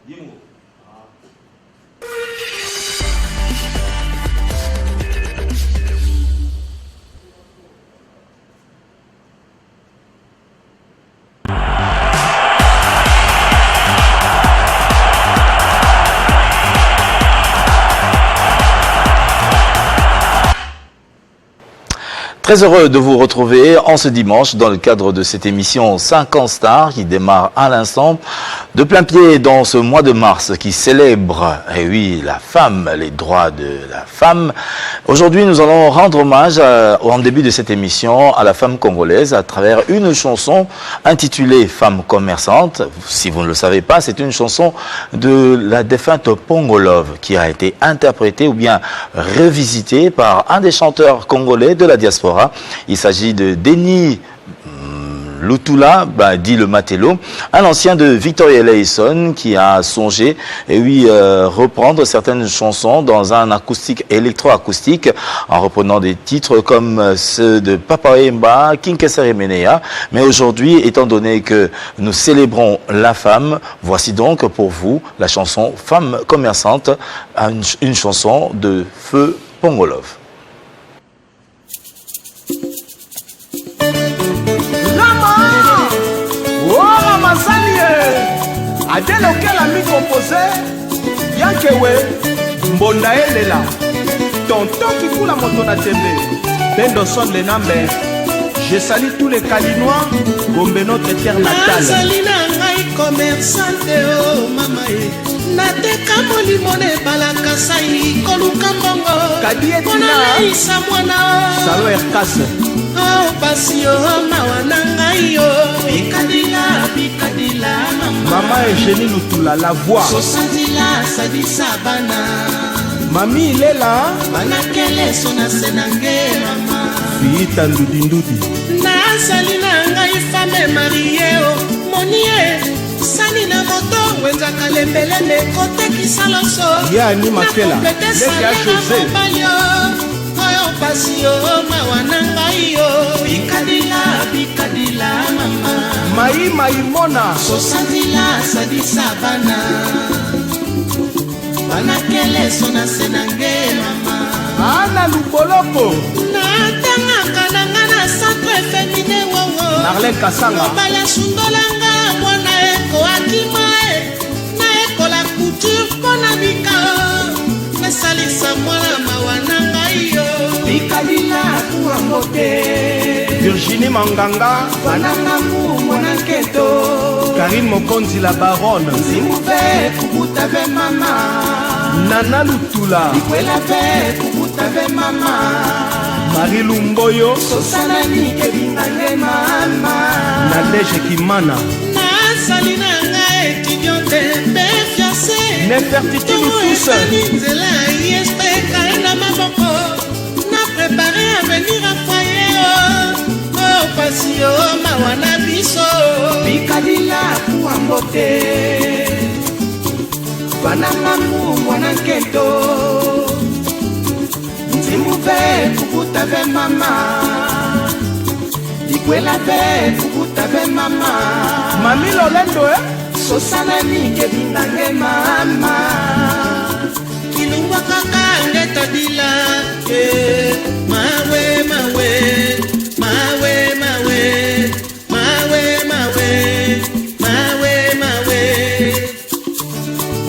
Très heureux de vous retrouver en ce dimanche dans le cadre de cette émission 50 Stars qui démarre à l'instant de plein pied dans ce mois de mars qui célèbre, et oui, la femme, les droits de la femme. Aujourd'hui, nous allons rendre hommage en début de cette émission à la femme congolaise à travers une chanson intitulée Femme commerçante. Si vous ne le savez pas, c'est une chanson de la défunte Pongolove qui a été interprétée ou bien revisitée par un des chanteurs congolais de la diaspora. Il s'agit de Denis Lutula, dit le Matello, un ancien de Victoria Layson qui a songé et oui, reprendre certaines chansons dans un acoustique électro-acoustique en reprenant des titres comme ceux de Papa Wemba, Kinkesere Menea. Mais aujourd'hui, étant donné que nous célébrons la femme, voici donc pour vous la chanson Femme commerçante, une chanson de Feu Pongolove. Adèle auquel a mis composé Yankewe Mbonda Elela Tonton qui fout la moto na TV Bendo son les nambes. Je salue tous les Kalinois Gombe notre terre natale. Salina ngai commerçante oh mama e Nateka molimone balaka sai koluka mbongo Kadietina Isa mwana Salo Erkase Oh pasio mawana ngai yo Bikadila Mama Eugénie Lutula la voix Sosadila sadisa bana Mami Lela Banakele sona senange mama Fiita ndudi Nazali na ngai femme mariée o monie sani na moto wenzaka lembelembe kotekisa loso Ya ni makela Leki ya José oyo pasi yo mawa na ngai yo Bikadila mama Maimona Sosadila sadisa bana Banakele sona senange mama Ana Luboloko Natangaka nanga na centre féminin wowo Marlène Kasanga Bala sundolanga mwana eko akima na eko la couture pona bika Nasalisa mwana mawana ngai yo Bikadila kuambote Virginie Manganga Banangamu mwana keto Karine Mokonzi la baronne Zimuve kubuta ve mama Nana Lutula Ikwela ve kubuta ve mama Marie Lumboyo Sosana nike binange mama Nadège Kimana Nasali nanga étudiante mbe fiancé Nefertiti Lutus Nzela ISP kaenda maboko Na préparé à venir à foyer Oh pasio mawana biso Bikadila kuambote Banangamu mwana keto Nzimuve kubuta ve mama Ikwela ve kubuta ve mama Mami Lolendo Sosana nike binange mama Kilungwa kaka ngetadila Mawe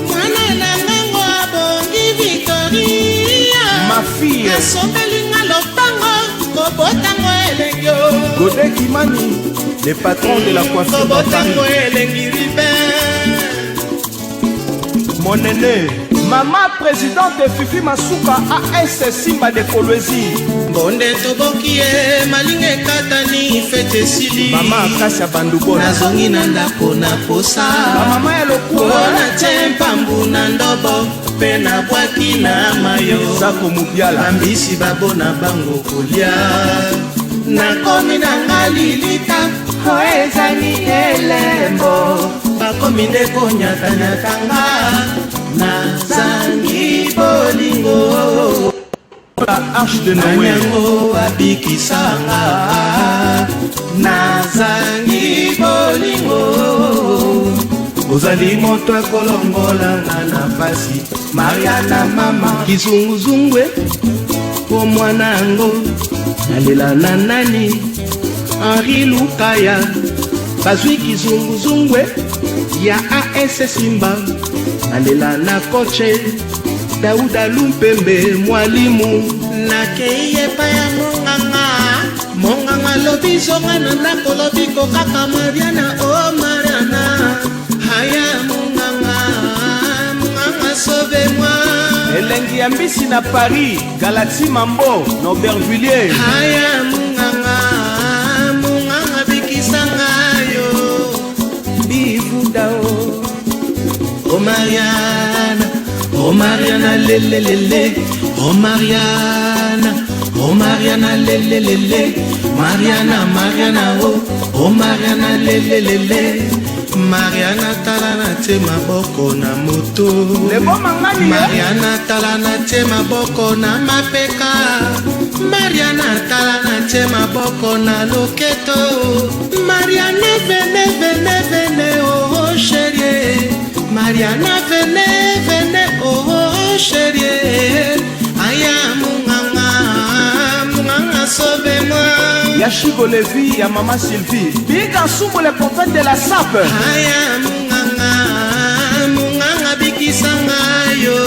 Mwana nangango abongi Victoria Ma fille Asomelinga lopango Kobotango elengyo Godé Kimani le patron de la coiffure de Kobotango Paris elengi riben Mon aîné Maman présidente Fifi Masuka AS Simba de Kolwezi Bonde toboki malinge katani fete sili Mama Akasia Bandubona Nazongi na ndako na posa Mama ya lokua Kona tempambu na ndobo Pena bwaki na mayo Zako Mubiala Ambisi babona bango kolia Nakomi na ngalilita Hoezani elembo Bakomi ndeko nyatanyatanga Nazangi bolingo La Arche de Noé Nanyango abikisanga Nazangi bolingo ozali moto akolongolanga na pasi Mariana mama kizunguzungwe po mwana yango nalela na nani Henri Lukaya bazwi kizunguzungwe ya AS Simba nalela na koche Dauda Lumpembe mwalimu nakeye pa ya monganga lobi zonga na ndako lobi kokaka Mariana oh Mariana haya monganga sauve moi elengi ya mbisi na Paris Galaxy Mambo na Aubervilliers haya monganga bikisanga yo bifudao oh Mariana lelelele oh Mariana lelelele Mariana oh Mariana lelelele Mariana talana te maboko na moto Mariana talana te maboko na mapeka Mariana talana te maboko na loketo Mariana vene oh chérie Mariana vene oh chérie aya munganga sauve-moi Yashigo Levi ya Mama Sylvie Big Asumo le prophète de la SAP aya munganga bikisanga yo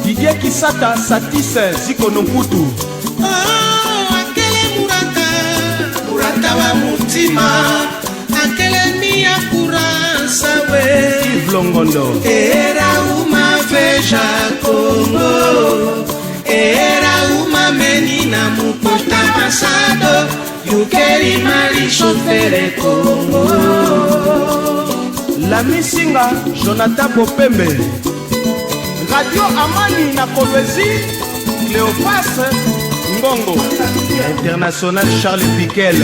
Didier Kisata Satise Ziko Nomputu akele murata wa mutima akele miya kuransa we Yves Longondo era uma veja Congo era uma menina muporta passado Yukeri Mari Chofere Congo La Missinga Jonathan Bopembe Radio Amani na Kolwezi Cléopas Ngongo International Charles Piquel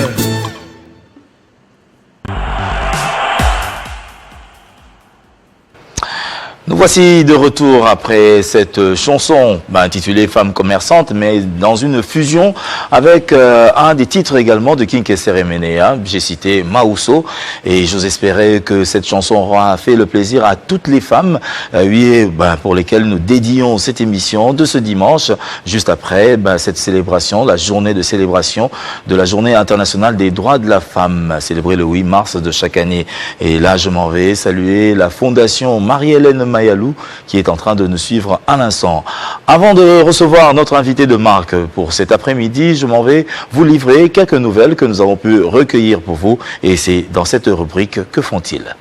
Nous voici de retour après cette chanson intitulée Femme commerçante, mais dans une fusion avec un des titres également de King Keseremenea. J'ai cité Maousso et j'ose espérer que cette chanson aura fait le plaisir à toutes les femmes pour lesquelles nous dédions cette émission de ce dimanche, juste après cette célébration, la journée de célébration de la Journée internationale des droits de la femme, célébrée le 8 mars de chaque année. Et là, je m'en vais saluer la Fondation Marie-Hélène Mayalou qui est en train de nous suivre à l'instant. Avant de recevoir notre invité de marque pour cet après-midi, je m'en vais vous livrer quelques nouvelles que nous avons pu recueillir pour vous et c'est dans cette rubrique Que font-ils ?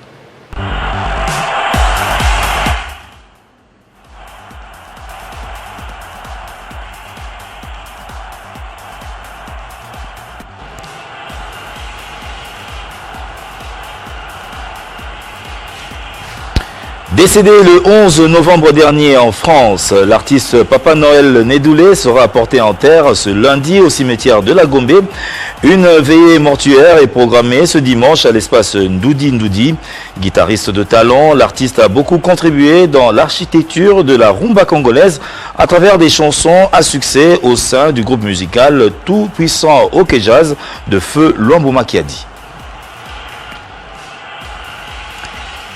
Décédé le 11 novembre dernier en France, l'artiste Papa Noël Nédoulé sera porté en terre ce lundi au cimetière de la Gombe. Une veillée mortuaire est programmée ce dimanche à l'espace Ndoudi Ndoudi. Guitariste de talent, l'artiste a beaucoup contribué dans l'architecture de la rumba congolaise à travers des chansons à succès au sein du groupe musical Tout Puissant Ok Jazz de Feu Luambo Makiadi.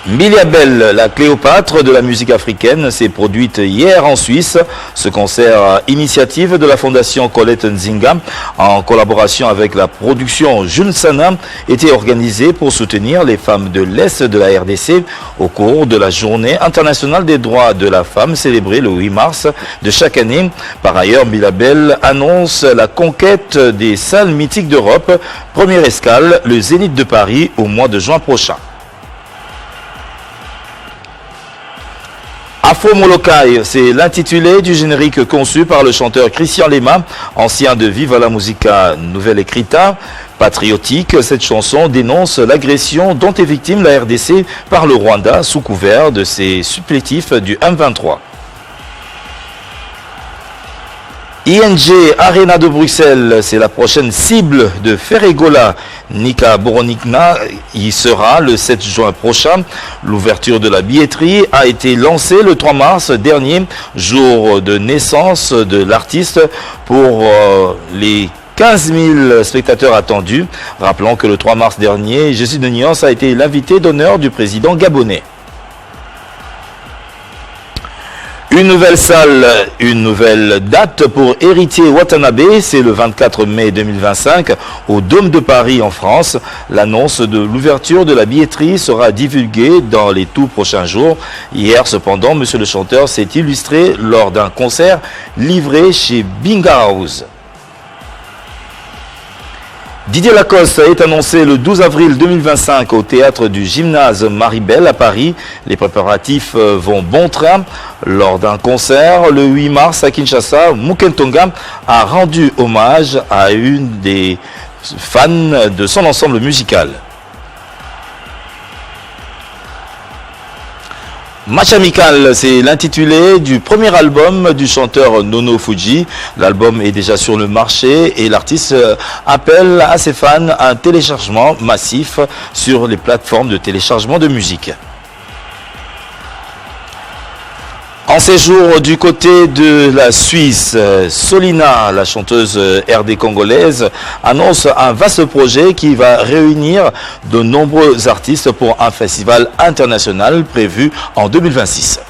Miliabel, la Cléopâtre de la musique africaine, s'est produite hier en Suisse. Ce concert, initiative de la Fondation Colette Nzinga, en collaboration avec la production Jules Sana, était organisé pour soutenir les femmes de l'Est de la RDC au cours de la Journée internationale des droits de la femme célébrée le 8 mars de chaque année. Par ailleurs, Miliabel annonce la conquête des salles mythiques d'Europe. Première escale, le Zénith de Paris au mois de juin prochain. Afro Molokai, c'est l'intitulé du générique conçu par le chanteur Christian Lema, ancien de Viva la Musica Nouvelle Écrita. Patriotique, cette chanson dénonce l'agression dont est victime la RDC par le Rwanda sous couvert de ses supplétifs du M23. ING Arena de Bruxelles, c'est la prochaine cible de Ferregola. Nika Boronikna y sera le 7 juin prochain. L'ouverture de la billetterie a été lancée le 3 mars dernier, jour de naissance de l'artiste, pour les 15 000 spectateurs attendus. Rappelons que le 3 mars dernier, Jésus de Nyans a été l'invité d'honneur du président gabonais. Une nouvelle salle, une nouvelle date pour Héritier Watanabe, c'est le 24 mai 2025 au Dôme de Paris en France. L'annonce de l'ouverture de la billetterie sera divulguée dans les tout prochains jours. Hier cependant, monsieur le chanteur s'est illustré lors d'un concert livré chez Bing House. Didier Lacoste est annoncé le 12 avril 2025 au théâtre du Gymnase Maribel à Paris. Les préparatifs vont bon train. Lors d'un concert le 8 mars à Kinshasa, Mukentonga a rendu hommage à une des fans de son ensemble musical. Match amical, c'est l'intitulé du premier album du chanteur Nono Fuji. L'album est déjà sur le marché et l'artiste appelle à ses fans à un téléchargement massif sur les plateformes de téléchargement de musique. En séjour du côté de la Suisse, Solina, la chanteuse RD congolaise, annonce un vaste projet qui va réunir de nombreux artistes pour un festival international prévu en 2026.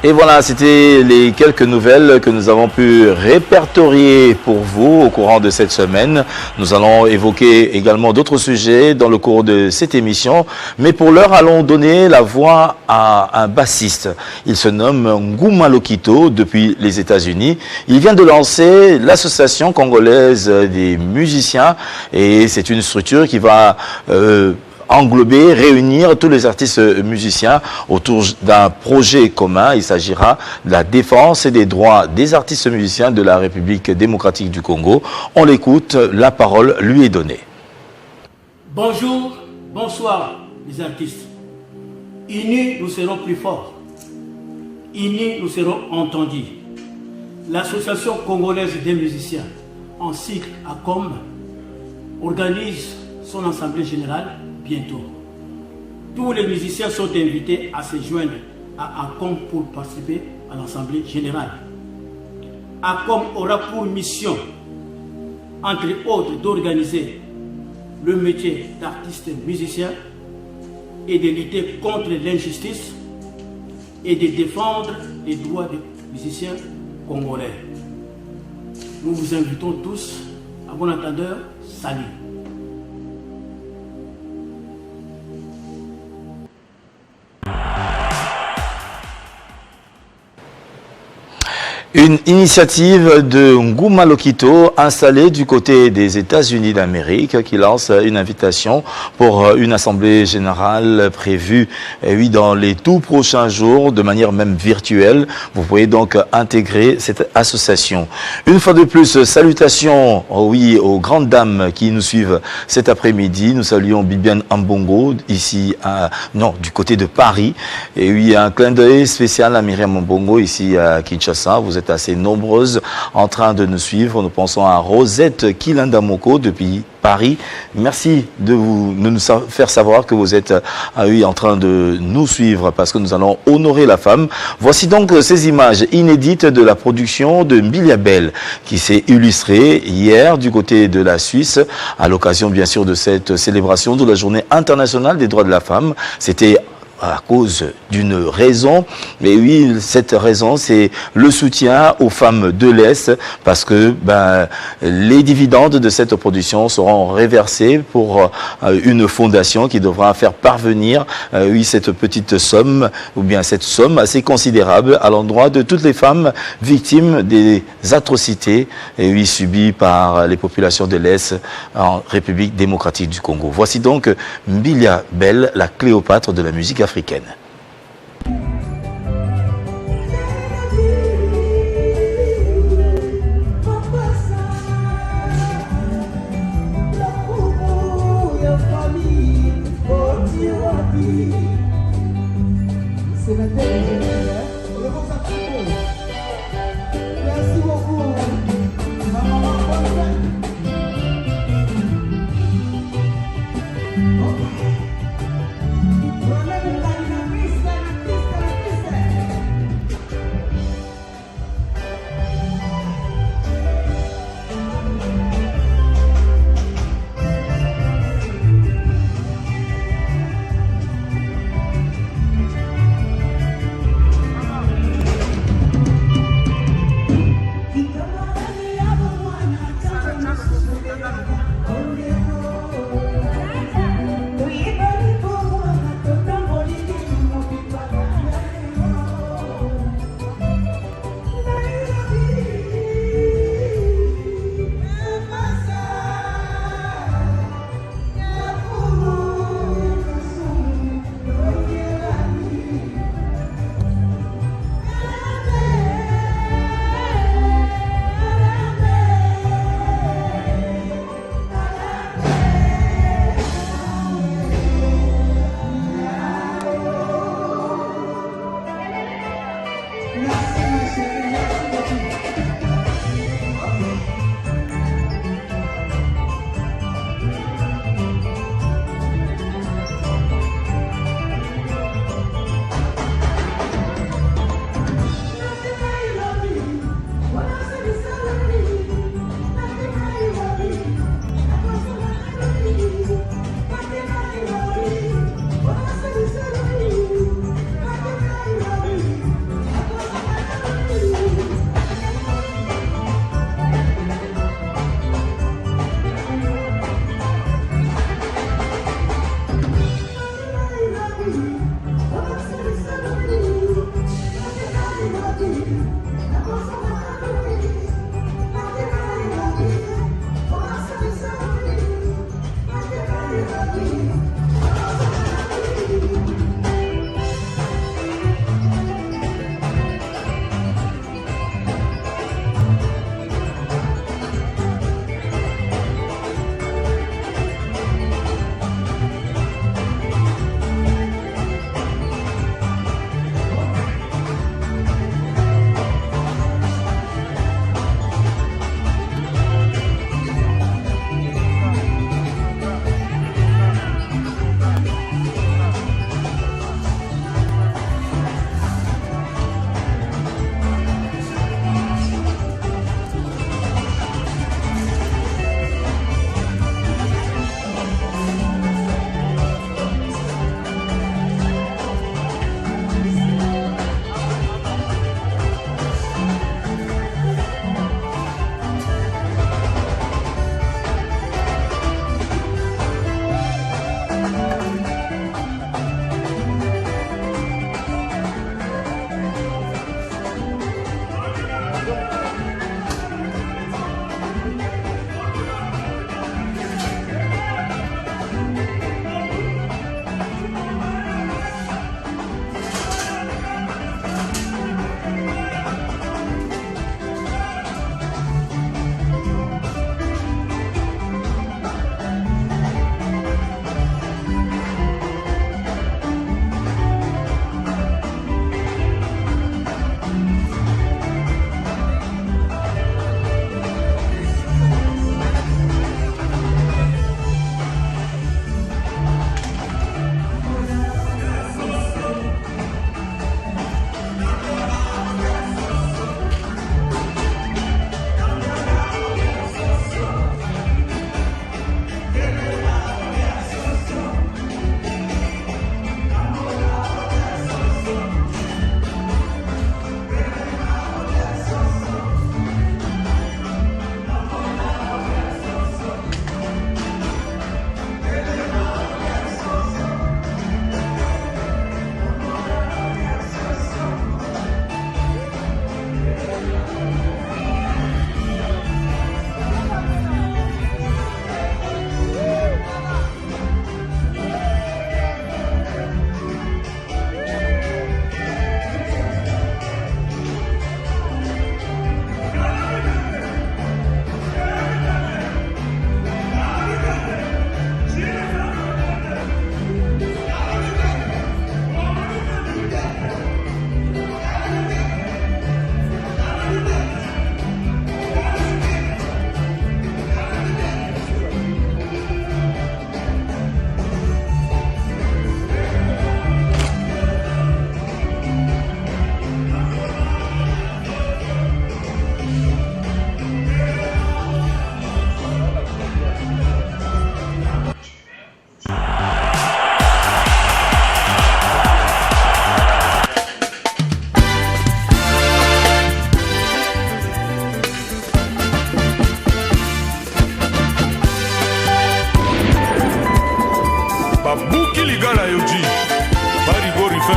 Et voilà, c'était les quelques nouvelles que nous avons pu répertorier pour vous au courant de cette semaine. Nous allons évoquer également d'autres sujets dans le cours de cette émission. Mais pour l'heure, allons donner la voix à un bassiste. Il se nomme Nguma Lokito depuis les États-Unis. Il vient de lancer l'Association congolaise des musiciens et c'est une structure qui va englober, réunir tous les artistes musiciens autour d'un projet commun. Il s'agira de la défense et des droits des artistes musiciens de la République démocratique du Congo. On l'écoute, la parole lui est donnée. Bonjour, bonsoir les artistes. Unis, nous serons plus forts. Unis, nous serons entendus. L'Association congolaise des musiciens, en cycle ACOM, organise son assemblée générale bientôt. Tous les musiciens sont invités à se joindre à ACOM pour participer à l'Assemblée générale. ACOM aura pour mission, entre autres, d'organiser le métier d'artiste musicien et de lutter contre l'injustice et de défendre les droits des musiciens congolais. Nous vous invitons tous, à bon entendeur, salut. Une initiative de Nguma Lokito installée du côté des États-Unis d'Amérique qui lance une invitation pour une assemblée générale prévue dans les tout prochains jours de manière même virtuelle. Vous pouvez donc intégrer cette association. Une fois de plus, salutations aux grandes dames qui nous suivent cet après-midi. Nous saluons Bibiane Ambongo ici du côté de Paris. Et un clin d'œil spécial à Myriam Ambongo ici à Kinshasa. Vous êtes assez nombreuses en train de nous suivre. Nous pensons à Rosette Kilandamoko depuis Paris. Merci de nous faire savoir que vous êtes en train de nous suivre parce que nous allons honorer la femme. Voici donc ces images inédites de la production de Mbilia Bel qui s'est illustrée hier du côté de la Suisse à l'occasion bien sûr de cette célébration de la Journée internationale des droits de la femme. C'était à cause d'une raison, mais oui, cette raison, c'est le soutien aux femmes de l'Est, parce que les dividendes de cette production seront reversés pour une fondation qui devra faire parvenir, cette petite somme, ou bien cette somme assez considérable à l'endroit de toutes les femmes victimes des atrocités subies par les populations de l'Est en République démocratique du Congo. Voici donc Mbilia Bel, la Cléopâtre de la musique africaine.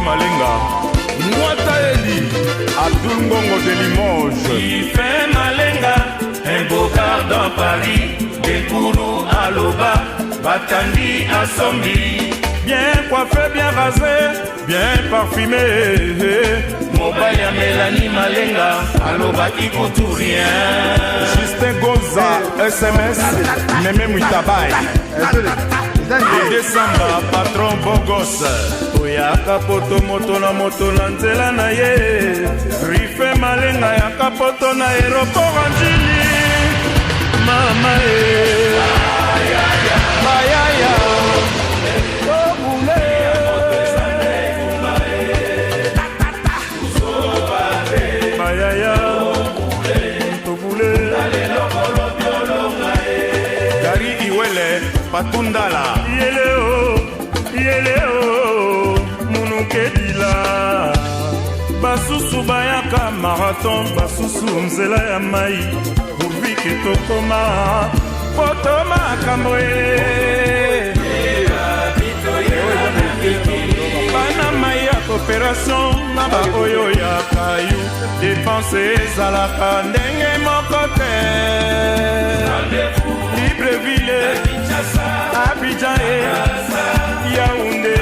Malenga, Nwata Eli, Abdul Ngongo de Limoges. Rife Malenga, un beau quart dans Paris, des Kourou à Loba, Batandi à Sombi. Bien coiffé, bien rasé, bien parfumé. Mobile Mélanie Malenga, Aloba Ikotourien. Justin Goza, SMS, Némé Mouitabaye. Décembre, patron Bogos. Oyaka poto moto na nzela na ye. Rife Malenga yaka poto na aéroport Anjili. Mama e. Bayaya. Patundala yeleo munukedila basusu bayaka marathon basusu nzela ya mai burvike tokoma potoma kamwe bana mai ya coopération na baoyo ya kayu dépense ezalaka ndenge moko te Libreville Abidjan et Yaoundé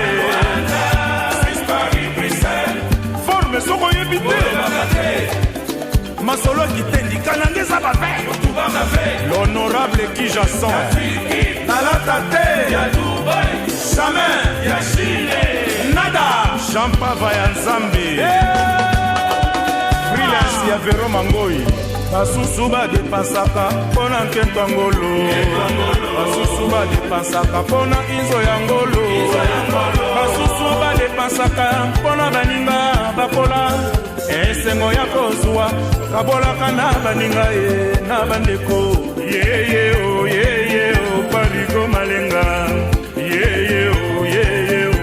Forme soko yebite Masolo kitendi kanangeza babe L'honorable qui Jasson Nalatate Jamais Yachine Nada Champava Yanzambi Freelance ya Vero Mangoi Basusu ba depensaka pona nkento ngolo Basusu ba depensaka pona inzo ya ngolo Basusu ba depensaka pona baninga bakola Esengo ya kozwa kabolaka na baninga ye na bandeko Ye o Parigo Malenga Ye o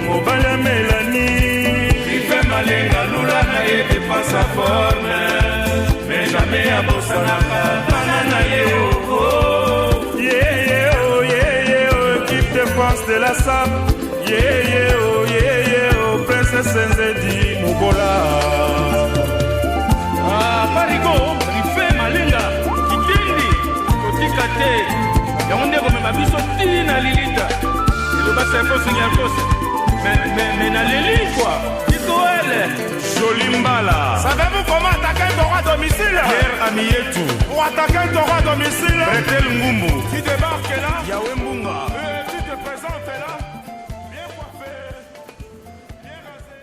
Mobile Mélanie Rife Malenga lula na ye depensa forme jamais à Bossanaka, banana équipe de France de la SAP, princesse Nzedi Mugola. Parigo, Rife Malenga, Kikindi, Kotikate, Yaoundé comme ma biso tina Lilita, le bassin faut signer un fausse, mais na Lili quoi, Jolimbala. Savez-vous comment attaquer un taureau à domicile? Pierre Amietou. Pour attaquer un taureau à domicile, Bretel Ngumbu. Tu débarques là, Yahweh Mbunga. Tu te présentes là, bien coiffé, bien rasé.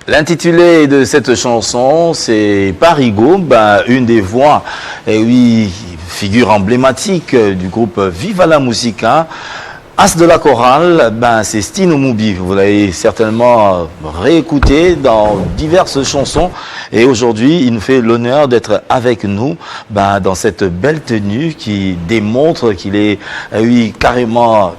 L'intitulé de cette chanson, c'est Parigo, une des voix, et oui, figure emblématique du groupe Viva la Musica. As de la chorale, c'est Stino Moubi. Vous l'avez certainement réécouté dans diverses chansons. Et aujourd'hui, il nous fait l'honneur d'être avec nous dans cette belle tenue qui démontre qu'il est carrément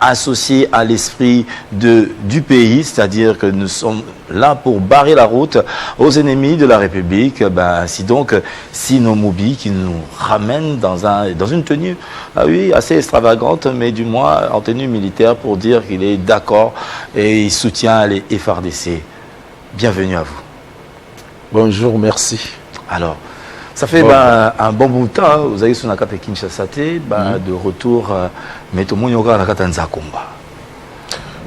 associé à l'esprit du pays. C'est-à-dire que nous sommes là pour barrer la route aux ennemis de la République. C'est donc Stino Moubi qui nous ramène dans une tenue assez extravagante, mais du moins en tenue militaire pour dire qu'il est d'accord et il soutient les FARDC. Bienvenue à vous. Bonjour, merci. Alors, ça fait un bon bout de temps, vous avez sur la carte Kinshasa, de retour, mais tout le monde a la carte Nzakomba.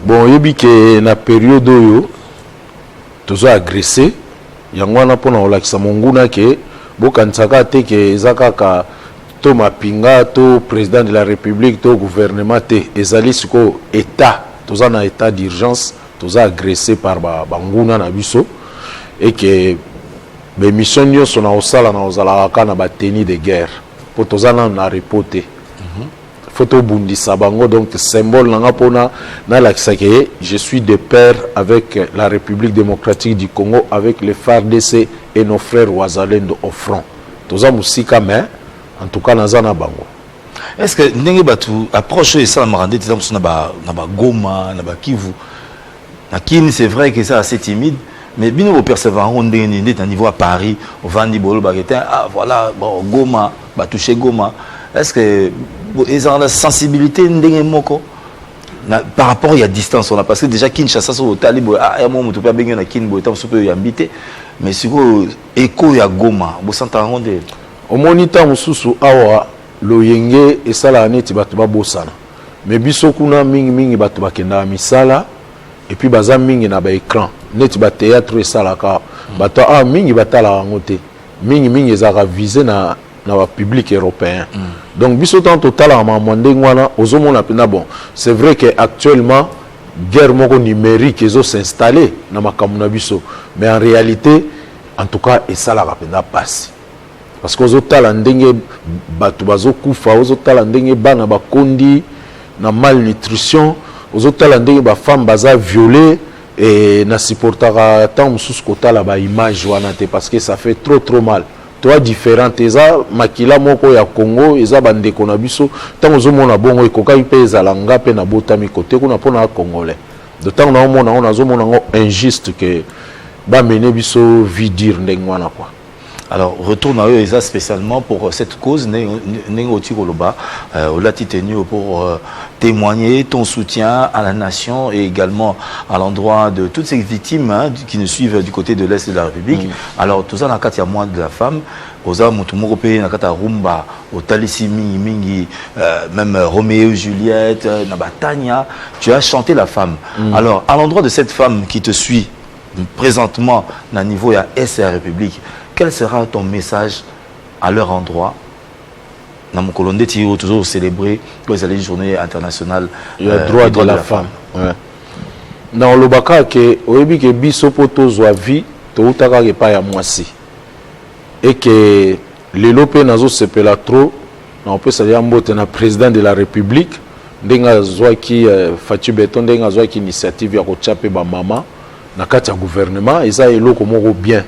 Bon, il y a une période où tous agressé, il y a un peu de monguna ke bokansaka te ke ezakaka to mapinga to président de la République to gouvernement te ezali siko état tous en état d'urgence tous agressé par banguna na biso et que les missions nyonso na osala na ozalaka na ba tenue de guerre pour tous en na reporter photo bundisa bango donc symbole nanga pona na lakisake je suis de pair avec la République démocratique du Congo avec les FARDC et nos frères wazalendo au front toza musika mais en tout cas nazana bango. Est-ce que ndenge batu approche ça marande tisa na ba Goma na ba Kivu na Kini, c'est vrai que ça assez timide mais bien au percevoir on est à niveau à Paris au Vandi Bolo Baguetin voilà bon Goma ba toucher Goma. Est-ce que ils ont la sensibilité ndenge moko? par rapport il y a distance on a passé déjà Kinshasa sur hôtel ah ya mo to pa benga na Kinbo tam so pe yambité mais siko écho ya Goma bo santa ngonde au monita mususu awa loyenge esala neti bato babosana mais biso kuna mingi bato bakenda misala et puis baza mingi na ba écran neti ba théâtre esalaka bato mingi batala ngote mingi ezaka visé na ba public européen donc biso tant total en mandé ngwana ozomona pena bon c'est vrai que actuellement guerre moko numérique ezo s'installer na makambo na biso mais en réalité en tout cas esalaka pena passe parce que ozotala ndenge bato bazokufa ozotala ndenge bana bakondi na malnutrition ozotala ndenge ba femme baza violée et na supportera tant mususu kotala ba image wana te parce que ça fait trop mal toi différent eza makila moko ya Congo eza bandeko na biso tant ozomona bongo ekokai pe ezala nga pe na botami kote kuna pona congolais de tant na omona on azomona ngo injuste que ba mener biso vidir ndenge wana quoi. Alors, retourne à eux, spécialement pour cette cause, pour témoigner ton soutien à la nation et également à l'endroit de toutes ces victimes qui nous suivent du côté de l'Est de la République. Alors, tout ça, il y a moins de la femme. Rumba, au Talissi Mingi, même Roméo, Juliette, Nabatania, tu as chanté la femme. Alors, à l'endroit de cette femme qui te suit présentement, à niveau de l'Est de la République, quel sera ton message à leur endroit? Dans mon colonne de toujours célébrer les journées internationales du droit de la femme. Dans le baka que oyebi ke biso poto zwa vie to utaka ke pa ya mwasi et que les lopé nazo sepela trop na opesa ya mbote na président de la République ndenga zwa ki Fatou Beton ndenga zwa ki initiative ya ko chape ba mama na kati ya gouvernement eza eloko moko bien.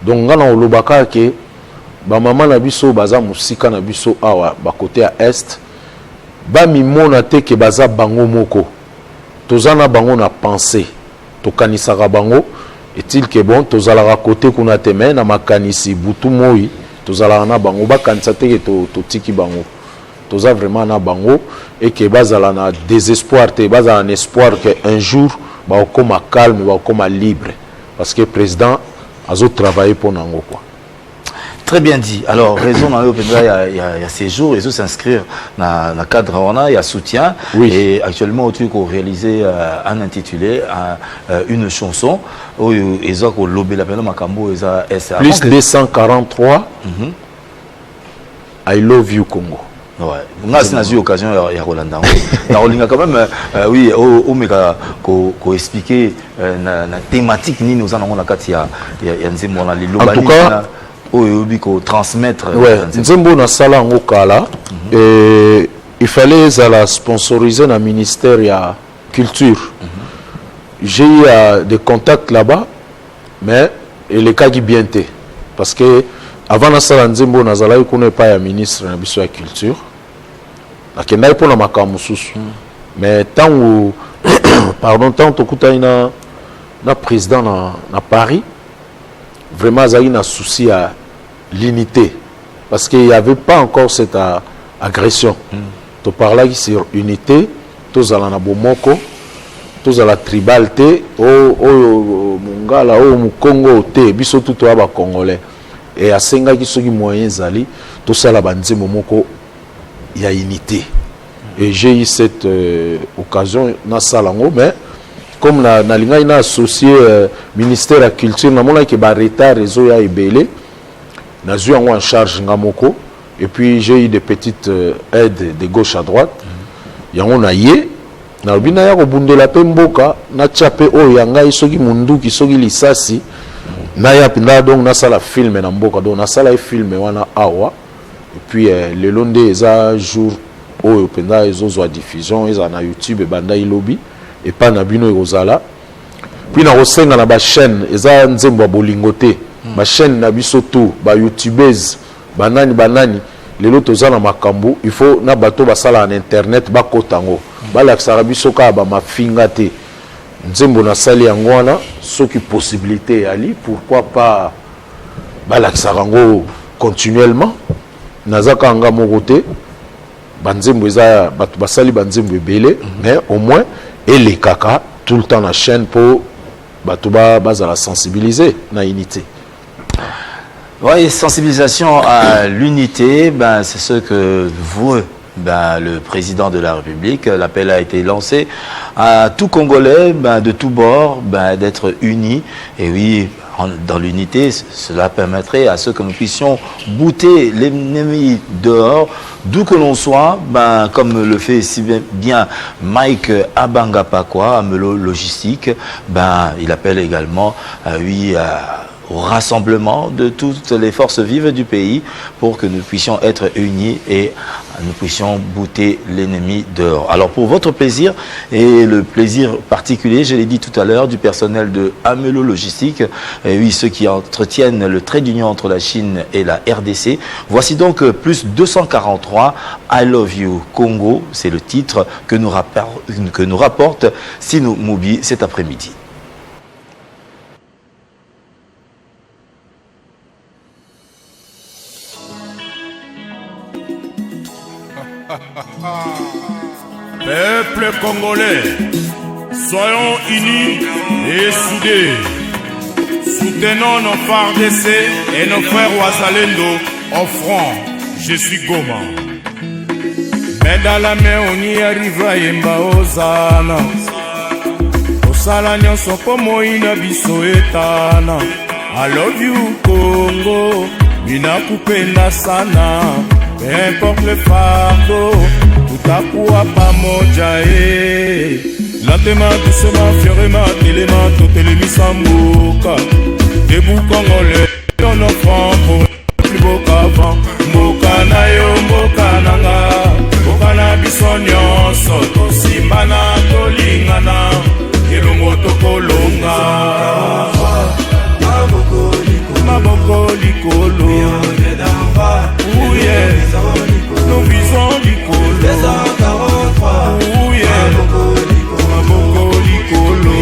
Donc ngana olobaka ke ba mama na biso baza musika na biso awa ba côté à est ba mimona te ke baza bango moko tozana bango na pensée to kanisaka bango est-il que bon tozala côté kuna te mais na makanisi butu moi tozala na bango ba kanisa te ke to tiki bango toza vraiment na bango et que bazala na désespoir te bazala na espoir que un jour ba okoma calme ba okoma libre parce que président azo travailler pour nango quoi. Très bien dit. Alors, raison dans il y a ces jours, ils s'inscrire dans le cadre, il y a soutien. Oui. Et actuellement, tu as réalisé un intitulé, une chanson où ils ont lobé la peine Makambo. Plus 243. I love you Congo. Ouais. On a eu l'occasion il y a Rolanda. On a quand même oui au méga expliquer la thématique ni nous en avons la carte il y a en tout cas au transmettre Nzembo na sala ngo kala et il fallait la sponsoriser na ministère ya culture. J'ai eu des contacts là-bas mais les cas qui bien té parce que avant na sala Nzembo na zala ko pas ya ministre na biso ya culture akenda pour na makamu susu mais tant où pardon tant tokuta na président na Paris vraiment il y a un souci à l'unité parce qu'il n'y avait pas encore cette agression. Tu parlais sur unité, tous à la bomoko, tous à la tribalité, au Mongala, au Congo, au biso tout au Congolais. Et à Senga qui sont les moyens zali, tout ça la bande momoko, il y a unité. Et j'ai eu cette occasion dans Salango, mais comme na linga ina associé ministère de la culture na mona ke ba retard réseau ya ebele na zu en charge ngamoko et puis j'ai eu des petites aides de gauche à droite yango na ye na bina ya ko bundela pe mboka na chape o yanga isoki munduki soki lisasi na ya pinda donc na sala film na mboka donc na sala film wana awa et puis le londe eza jour o pinda ezo zo diffusion eza na YouTube banda ilobi et pas na bino ezala puis na rosenga na ba chaîne eza nzembo bolingote ba chaîne na biso tout ba youtubeuse banani lelo tozana makambo il faut na bato basala na internet ba kotango ba laksa biso ka ba mafinga te nzembo na sali yango wana soki possibilité ali pourquoi pas ba laksa ngo continuellement nazaka nga moko te banzembo eza bato basali banzembo ebele mais au moins et les kaka tout le temps la chaîne pour bato bazala sensibiliser na unité. Oui, sensibilisation à l'unité, ben, c'est ce que vous, ben, le président de la République, l'appel a été lancé à tout Congolais, ben, de tous bords, ben, d'être unis. Et oui, dans l'unité, cela permettrait à ce que nous puissions bouter l'ennemi dehors, d'où que l'on soit, ben, comme le fait si bien Mike Abangapakwa, Amelo Logistique, ben, il appelle également, oui, au rassemblement de toutes les forces vives du pays pour que nous puissions être unis et nous puissions bouter l'ennemi dehors. Alors pour votre plaisir et le plaisir particulier, je l'ai dit tout à l'heure, du personnel de Amelo Logistique, et oui, ceux qui entretiennent le trait d'union entre la Chine et la RDC, voici donc plus 243 I Love You Congo, c'est le titre que nous rapporte Sinou Moubi cet après-midi. Peuple congolais, soyons unis et soudés. Soutenons nos FARDC et nos frères Ouazalendo au front. Je suis Goma. Mais dans la main, on y arrivera Yemba Ozana. Osala nyonso po moina biso etana. I love you Congo, ninakupenda sana. Peu importe le fardeau, tutakuwa pamoja lentement, doucement, fièrement, télément, totelemisa mboka. Debout congolais, on offrant pour plus beau qu'avant. Mboka na yo, mboka nanga, mboka na biso nyonso, tosimbana, tolingana, elongo tokolonga. Maboko likolo, oh yeah, nous visons likolo, oh yeah, maboko likolo,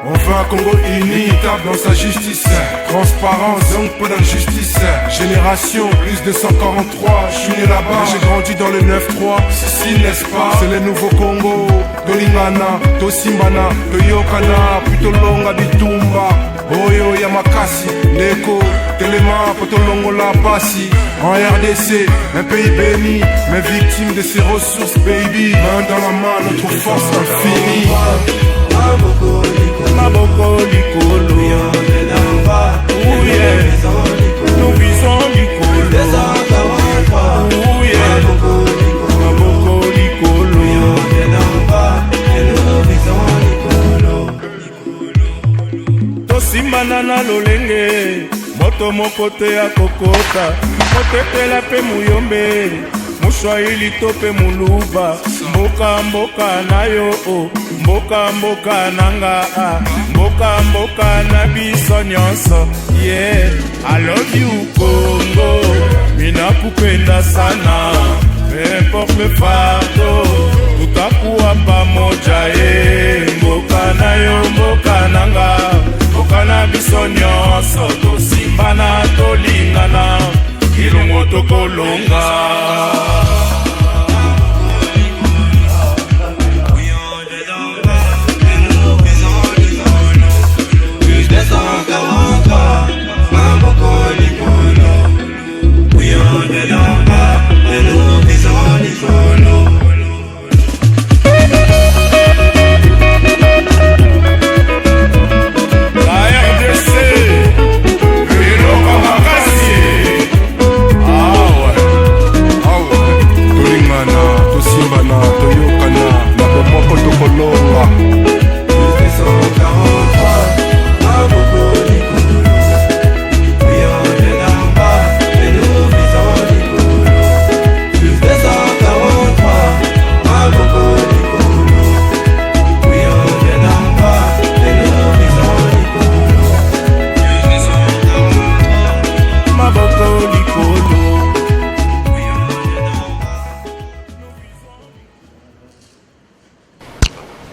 on veut un Congo uni, table dans sa justice, transparence, donc pas d'injustice. Génération, plus de 143, je suis né là-bas, j'ai grandi dans le 9-3, si n'est-ce pas, c'est le nouveau Congo. Tolingana, Tosimbana, Toyokana, plutôt longa bitumba. Oyo Yamakasi, Neko, Téléma, Potolongo la Passi. En RDC, un pays béni, mais victime de ses ressources, baby. Main dans la main, notre force infinie. Maboko likolo, oh yeah, nous visons likolo, oh yeah, maboko likolo, tosimbana na lolenge, moto moko te ya kokota, motetela pe muyombe, mushwaili to pe muluba, mboka mboka na yo, mboka mboka nanga, mboka mboka na biso nyonso, yeah, I love you Congo, minakupenda sana, peu importe le fardeau, tutakuwa pamoja, mboka na yo, mboka nanga, mboka na biso nyonso, tosimbana, tolingana, ilongo tokolonga.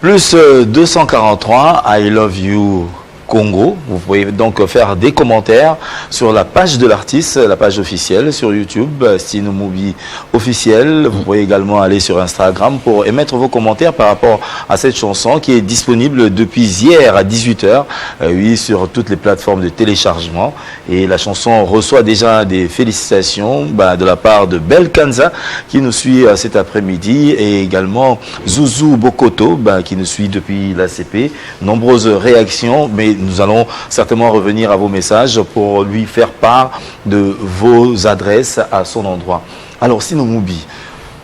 Plus 243, I Love You Congo. Vous pouvez donc faire des commentaires sur la page de l'artiste, la page officielle sur YouTube, Stino Movie officiel. Vous pouvez également aller sur Instagram pour émettre vos commentaires par rapport à cette chanson qui est disponible depuis hier à 18h, oui, sur toutes les plateformes de téléchargement. Et la chanson reçoit déjà des félicitations de la part de Belkanza qui nous suit cet après-midi et également Zouzou Bokoto qui nous suit depuis l'ACP. Nombreuses réactions, mais nous allons certainement revenir à vos messages pour lui faire part de vos adresses à son endroit. Alors, Stino Movie,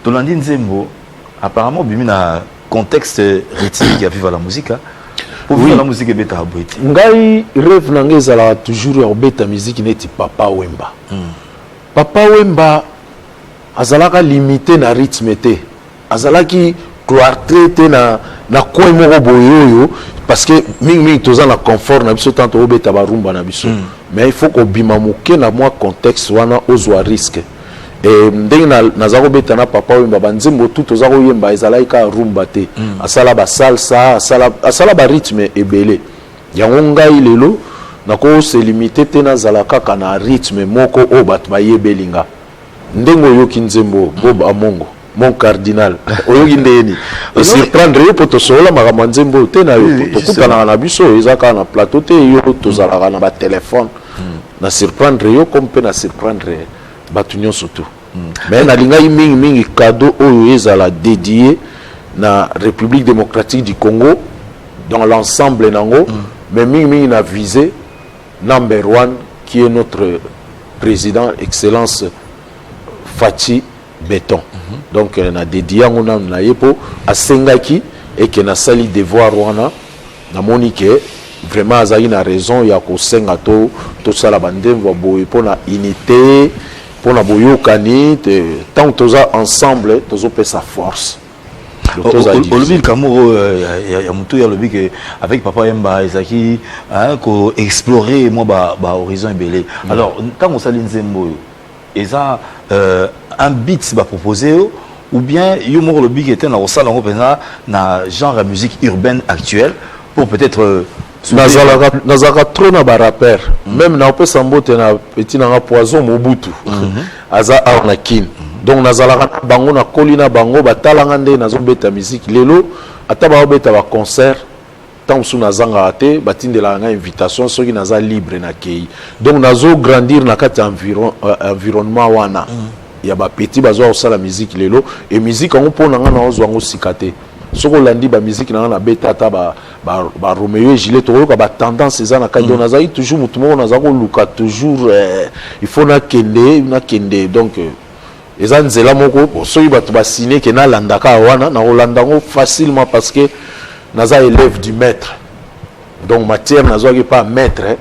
Tolandi Nzembo, apparemment, il y a un contexte rythmique à vivre la musique. Pour vivre la musique, c'est un ngai rêve nange ezala toujours ya obeta musique neti Papa Wemba. Papa Wemba azalaka limité na rythme te. Azalaki clarté te na coin moko boye oyo parce que mingi toza na confort na biso tanto obeta barumba na biso. Mais il faut ko bima moke na moi contexte wana ozwa risque. Et ndenge nazako beta na Papa Wemba banzembo tout tozako yemba ezalaki ka rumba te. Asala ba salsa, asala ba rythme ebele. Yango ngai lelo nako se limité te na zalaka kana rythme moko o bat ba yebelinga. Ndengo yoki nzembo Bob Amongo mon cardinal oyoki ndeni surprendre yo po tosola makambo nzembo te na yo tokutana na biso ezaka na plateau te yo tozalaka na ba téléphone na surprendre yo comme pe na surprendre batu nyonso tout mais na linga mingi cadeau oyo ezala dédié na République démocratique du Congo dans l'ensemble nango mais mingi na visé number 1 qui est notre président excellence Fachi Béton. Donc on a dédié on a yepo à Sengaki et que na sali devoir wana na monique vraiment azali na raison ya ko senga to sala bandembo boye pona unité pona boyokani tant toza ensemble tozo pe sa force. Olobi Kamuro ya mutu ya lobi que avec Papa Wemba ezaki ko explorer moi ba horizon ebele. Alors tant on sali nzembo et ça un beat va proposer ou bien Yomoro le big était dans le salon na genre de musique urbaine actuelle pour peut-être nazaka trop na ba rapper même na opesa mbote na petit na poison Mobutu aza arnakin donc nazalaka bango na kolina bango batalanga nde nazobeta musique lelo ata ba obeta ba concert tant sous nazanga ate batindela nga invitation soki naza libre na kei donc nazo grandir na kati environnement wana ya ba petit bazwa osala musique lelo et musique on pona nga na ozwa ngo sikate soko landi ba musique na beta ata ba Romeo et Juliette to ba tendance eza na kati naza toujours mutumo naza ko luka toujours il faut na kende donc eza nzela moko soki batu ba signer ke na landaka wana na olandango facilement parce que naza élève du maître donc matière nazo ki pas maître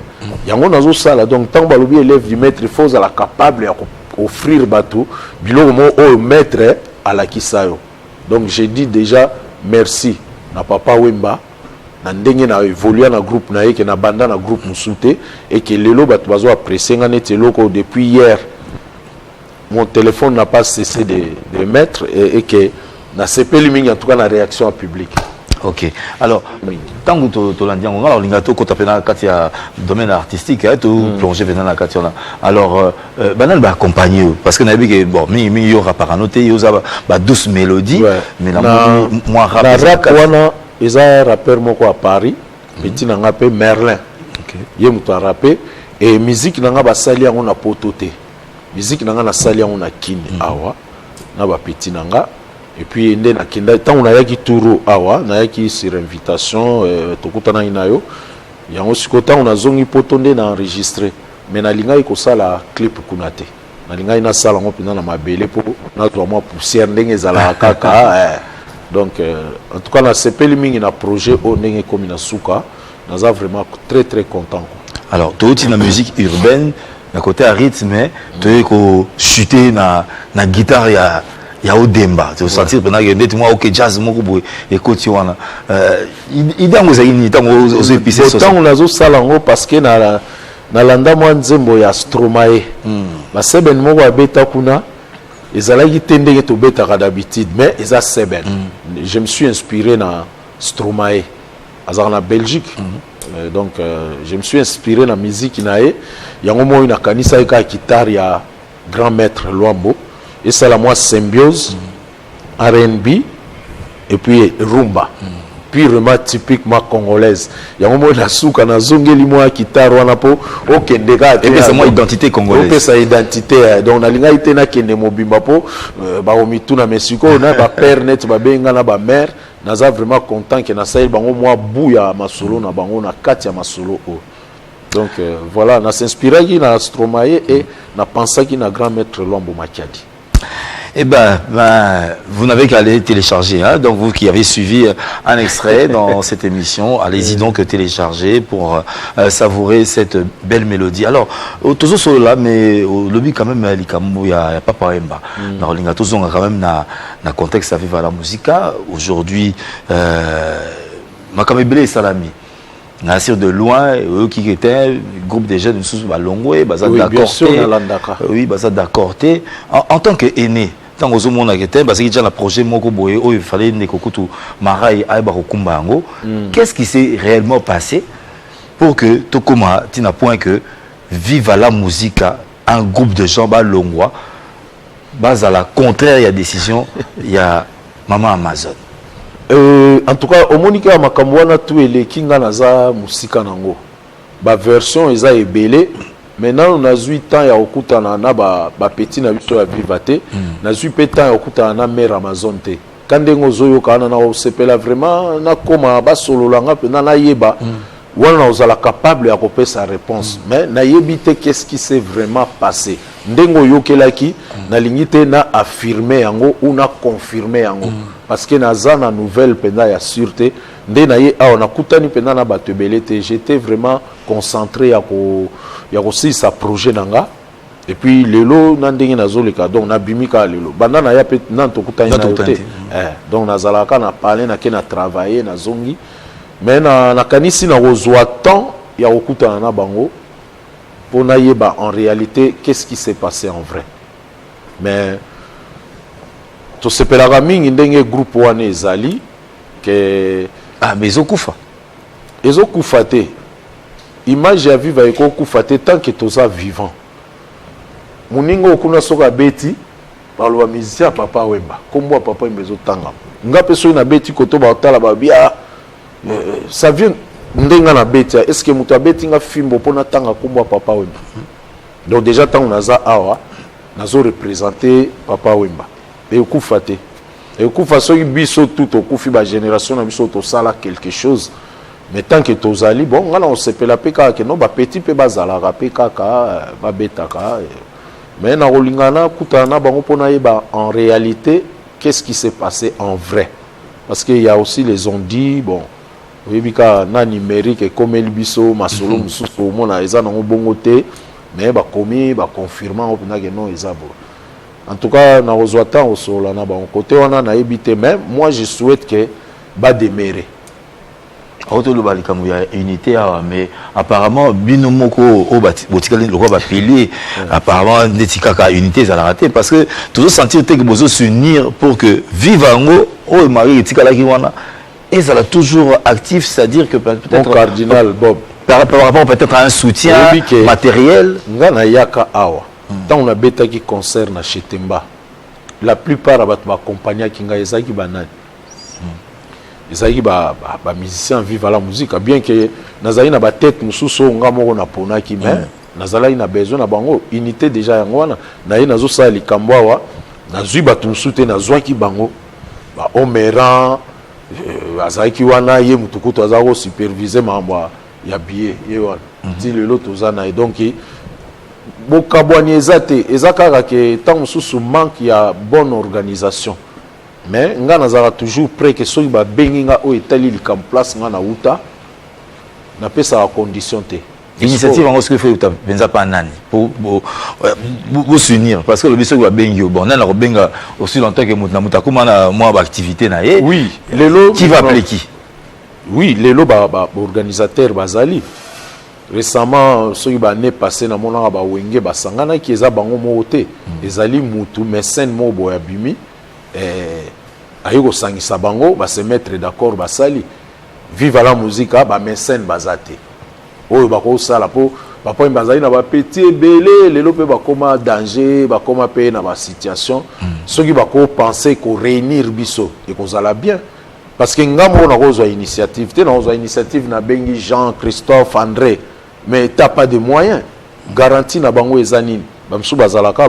yango nazo sala donc tant balobi élève du maître il faut la capable ya offrir bateau biloko mo au maître à la kisayo donc j'ai dit déjà merci na Papa Wemba na ndenge na évoluer na groupe na yeke na banda na groupe musute et que lelo bato bazo apprécier nga nete loko depuis hier mon téléphone n'a pas cessé de mettre et que na sepeli mingi en tout cas na réaction publique. Ok. Alors, tant que tu l'as dit, alors l'ingato quand tu as fait un domaine artistique, tu plongé dans la question là. Alors, banal va accompagner parce que n'avait que bon, mais il y aura par noter, il y aura douce mélodie, mais la moi rap wana, ils ont rappeur moko à Paris, petit nanga pe Merlin. OK. Yé muto a rappé et musique nanga ba sali on a pototé. Musique nanga na sali on a kin awa na ba petit nanga. Et puis tant on a yaki touro awa na yaki sur invitation tokutana inayo yango sikota on a zongi potonde na enregistrer mais na linga iko sala clip kunate na linga ina sala ngo pina na mabele po na to moi poussière ndenge zala kaka donc en tout cas na sepeli mingi na projet o ndenge comme na suka naza vraiment très content. Alors toi tu na musique urbaine na côté à rythme tu ko chuter na guitare ya odemba tu sentir pendant que ndeti moi OK jazz moko boy écoute wana idango zaini tango aux épices ça on azo sala ngo parce que na landa moi nzembo ya Stromae ba seben moko abeta kuna ezalaki tendenge to beta d'habitude mais eza seben je me suis inspiré na Stromae azar na Belgique Donc je me suis inspiré na musique nae yango mo ina kanisa eka guitare ya grand maître Luambo et ça la moi symbiose R&B et puis rumba purement typiquement congolaise yango mo na suka na zongeli mo guitare wana po okendeka et puis c'est moi identité congolaise et sa identité donc na linga ite na kende mobimba po ba omituna mesiko na ba père net ba benga na ba mère naza vraiment content que na saïl bango moi bouya masolo na bango na kati ya masolo o donc voilà na s'inspirer qui na Stromae et na penser qui na grand maître Luambo Makiadi. Eh ben, vous n'avez qu'à aller télécharger. Hein? Donc, vous qui avez suivi un extrait dans cette émission, allez-y donc télécharger pour savourer cette belle mélodie. Alors, toujours sur là, mais au lobby quand même, il n'y a pas par exemple. On a toujours quand même dans contexte à vivre la musique. Aujourd'hui, Makamebele Salami. Nassir de loin, eux qui étaient groupe de jeunes sous Balongwe, Baza d'accord. Oui, Baza d'accord. En tant qu'aîné, tant que monde a été, parce qu'il y a déjà un projet Moko Boye, où il fallait Nekokutu Marai Aïba Kumbango. Qu'est-ce qui s'est réellement passé pour que Tokoma tina point que vive la musique, un groupe de gens Balongwa, base à la contraire, il y a décision, il y a Maman Amazon. En tout cas, au Monika Makamwana tout les kinga naza musika nango. Ba version eza ebele. Maintenant on a 8 ans ya okutana na ba petit na biso ya vivate. Na 8 ans ya okutana na mère Amazon te. Kandengo zoyo kana na osepela vraiment na koma ba solo langa pe na yeba. Wana ozala capable ya kope sa réponse. Mais na yebite qu'est-ce qui s'est vraiment passé. Ndengo yokelaki na lingite na affirmer yango ou na confirmer yango. Parce que naza na nouvelle penda ya sûreté nde na ye a on a kutani penda na batebelete j'étais vraiment concentré ya ko si sa projet nanga et puis lelo na ndenge nazoleka donc na bimika lelo banda na ya pe na to kutani na yote donc nazalaka na parler na ke na travailler na zongi mais na kanisi na kozwa temps ya kokutana na bango pour na yeba en réalité qu'est-ce qui s'est passé en vrai mais to sepelaka mingi ndenge groupe wana ezali ke mais ezokufa te image ya viva ekokufa te tant que toza vivant moninga okuna soka beti baloba musicien Papa Wemba kombo Papa Wemba ezotanga nga pe soki na beti koto baotala babia ça vient ndenga na beti est-ce que mutu abeti nga fimbo mpona tanga kombo Papa Wemba donc déjà ntango naza awa nazo représenter Papa Wemba et okufa te et okufa soki biso tout okufi ba génération na biso to sala quelque chose mais tant que tozali bon ngana on sepela pe kaka no ba petit pe bazalaka pe kaka ba betaka mais na rolingana kutana na bango pona yeba en réalité qu'est-ce qui s'est passé en vrai parce qu'il y a aussi les on dit bon oyebika na numérique et comme el biso masolo mususu mona eza na bongo te mais ba komi ba confirmant opina que non eza bon. En tout cas, na ozwata osola na ba côté wana na ebité même moi je souhaite que ba démarrer. Auto le balikamu ya unité mais apparemment binomoko o botikali le ba pilier apparemment netikaka unité ça l'a raté parce que toujours sentir que bozo s'unir pour que vivango o mari etikala ki wana et ça l'a toujours actif, c'est-à-dire que peut-être mon cardinal Bob par rapport peut-être à un soutien matériel ngana yaka awa. Tant on a bêta qui concerne chez Temba, la plupart de ma compagnie qui nga ezaki banani. Ezaki ba musicien vivent la musique bien que nazali na ba tête mususu nga moko na pona ki mais nazali na besoin na bango unité déjà yangwana na ye nazo sala likambo wa nazui batu mususu na zwaki bango ba omeran azaki wana ye mutukutu azako superviser mambo ya billet ye wana ti lelo tozana et donc bokabwani ezate ezakaka ke tant mususu manque ya bonne organisation mais nga nazala toujours prêt que soki ba bengi nga o etali likam place nga na uta na pesa la condition te initiative en ce que fait benza pa nani pour s'unir parce que le biso ba bengi bon na benga aussi longtemps que mutna mutakuma na moi ba activité na ye oui lelo qui va appeler qui oui lelo ba organisateur bazali récemment ceux qui ne passé na mona ba wenge basangana qui eza bango moté ezali mutu mécène mo boya bimi ayiko sangisa bango ba se mettre d'accord basali Viva la musique ba mécène bazate oyo bako sala po papa bazali na ba petit belé lelo pe bakoma danger bakoma pe na ba situation soki bako penser ko réunir biso et ko zala bien parce que ngambo na kozwa initiative te na kozwa initiative na bengi Jean Christophe André mais t'as pas de moyens garantie na bango ezanini bamsu bazalaka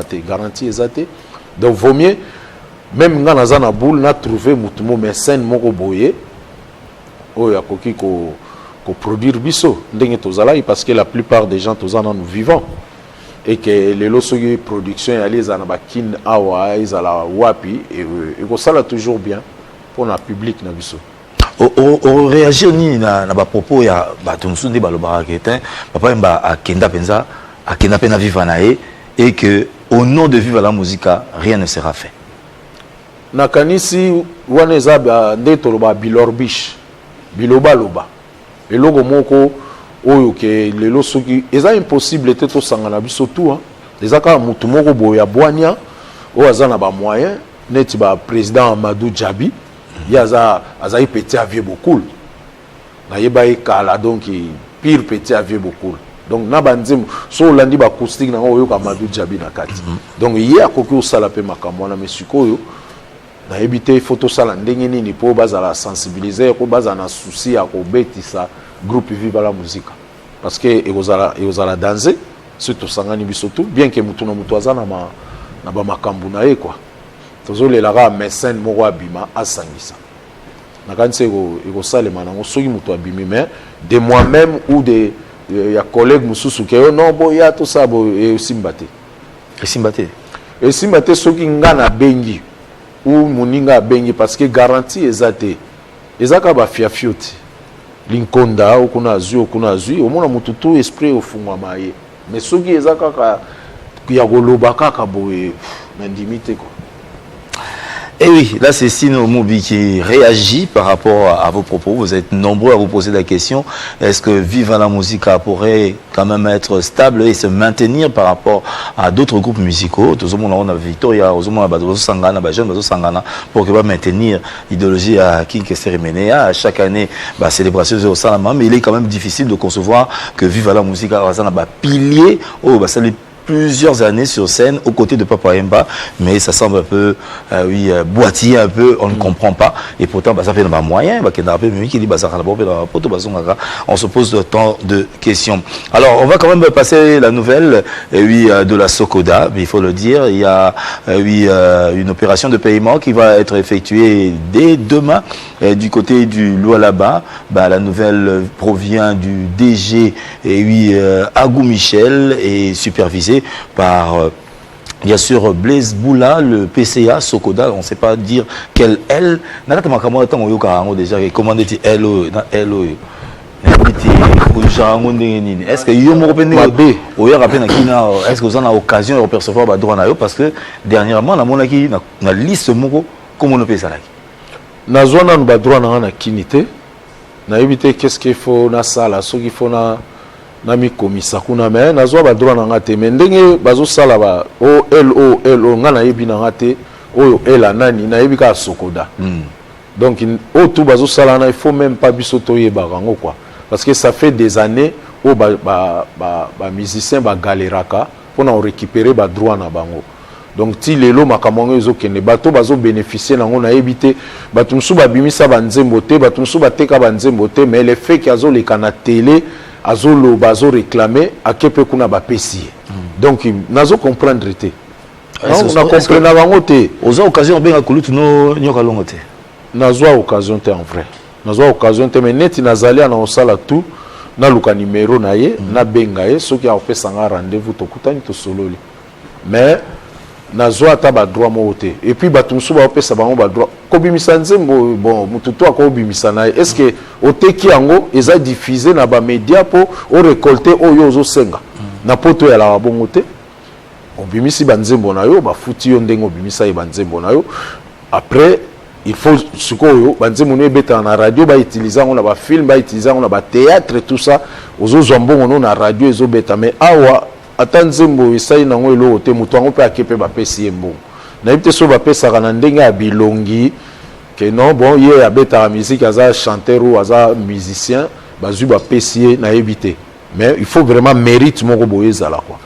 te garantie ezate donc vaut mieux même nga naza na boule na trouver mutumo mécène moko boye oyo akoki ko produire biso ndenge tozala parce que la plupart des gens tozana nous vivons et que les losogi production ya les na bakin awa izala wapi et ko sala toujours bien pour na public na biso o réagir ni na ba propos ya bato musundi balobaka ketin papa mba akenda penza akenda pena vivre nae et que au nom de Viva la Musica rien ne sera fait nakanisi wana eza nde toloba bilorbish biloba loba eloko moko oyo ke lelo soki eza impossible te to sangana biso tout hein eza ka mutu moko boya bwania o azana ba moyen neti ba président Amadou Djabi yaza azai petit avier beaucoup na yeba ekala donc pire petit avier beaucoup donc na banzim so landi ba acoustique na oyo ka Amadou Djabi na kati donc ye akoki osala pe makambo na mesikoyo na ebité photo sala ndenge nini po bazala sensibiliser ko bazana souci ya ko betisa groupe Viva la Musica parce que ezala danser surtout sangani biso tout bien que mutu na mutu azana na ba makambu na ye quoi tozo le la mécène moko abima asangisa na kanse ego salema nango soki mutu abimi mais de moi-même ou de ya collègue mususu ke non boya to sabo e simbate soki ngana bengi ou moninga bengi parce que garantie ezate ezaka ba fiafioti linkonda okuna azui omona mutu tout esprit ofungwa maye mais soki ezaka ka ya goloba kaka boye na ndimite ko. Et oui, là c'est Sino Moubi qui réagit par rapport à vos propos. Vous êtes nombreux à vous poser la question. Est-ce que Viva la Musica pourrait quand même être stable et se maintenir par rapport à d'autres groupes musicaux? Tout le monde on a Victoria, tout le monde a Sangana, jeune Sangana, pour que va maintenir l'idéologie à King Seremenea. À chaque année, célébration de Salama, mais il est quand même difficile de concevoir que Viva la Musica va pilier plusieurs années sur scène aux côtés de Papa Yemba, mais ça semble un peu boîtier un peu, on ne comprend pas, et pourtant ça fait un moyen, on se pose autant de questions. Alors on va quand même passer la nouvelle de la Sokoda, mais il faut le dire, il y a une opération de paiement qui va être effectuée dès demain du côté du Lualaba. La nouvelle provient du DG Agou Michel et supervisée par bien sûr Blaise Boula, le PCA Sokoda. On ne sait pas dire quelle L. Déjà commandé L. Est-ce que est-ce que vous avez l'occasion de percevoir le droit parce que dernièrement on a la liste comment on peut ça là. Nazwana nous droit na kinité. Na éviter qu'est-ce qu'il faut na sala, ce qu'il faut na mi komisa kuna mais nazwa ba droit na ngate mais ndenge bazo sala ba LO ngana yebi na ngate oyo ela nani na yebi ka Sokoda. Donc au tout bazo sala na il faut même pas biso toyeba rango quoi parce que ça fait des années au ba musicien ba galeraka pour na récupérer ba droit na bango. Donc ti lelo makamongo ezokende bato bazo bénéficier nango na ebité bato musu ba bimisa ba nzembo te bato musu ba teka ba nzembo te mais le fait qu'azo le kana télé azolo bazo réclamer akepe kuna ba pesi. Donc nazo comprendre te. On a compris na bango te. Oza occasion benga kulutu no nyoka longo te. Nazo occasion te en vrai. Nazo occasion te mais neti nazali na osala tout na luka numéro na ye na benga ye soki a opesa nga rendez-vous to kutani to sololi. Mais nazo ata ba droit mo te et puis bato musu ba opesa bango ba droit ko bimisa nzembo bon mututo ko bimisa na est-ce que oteki yango eza diffusé na ba média po o récolter oyo zo senga na poto ya la bongo te obimisi ba nzembo na yo ba futi yo ndengo bimisa ba nzembo na yo après il faut sikoyo ba nzembo no ebeta na radio ba utiliser on ba film ba utiliser on ba théâtre tout ça ozo zombongo no na radio ezo beta mais awa ata nzembo esai nango elo te mutu ango pe akepe ba pesi embo na yebite so ba pesa kana ndenge ya bilongi ke que non bon il y a beta musique aza chanteur ou aza musicien bazu ba pesier na éviter mais il faut vraiment mérite moko boyeza là quoi.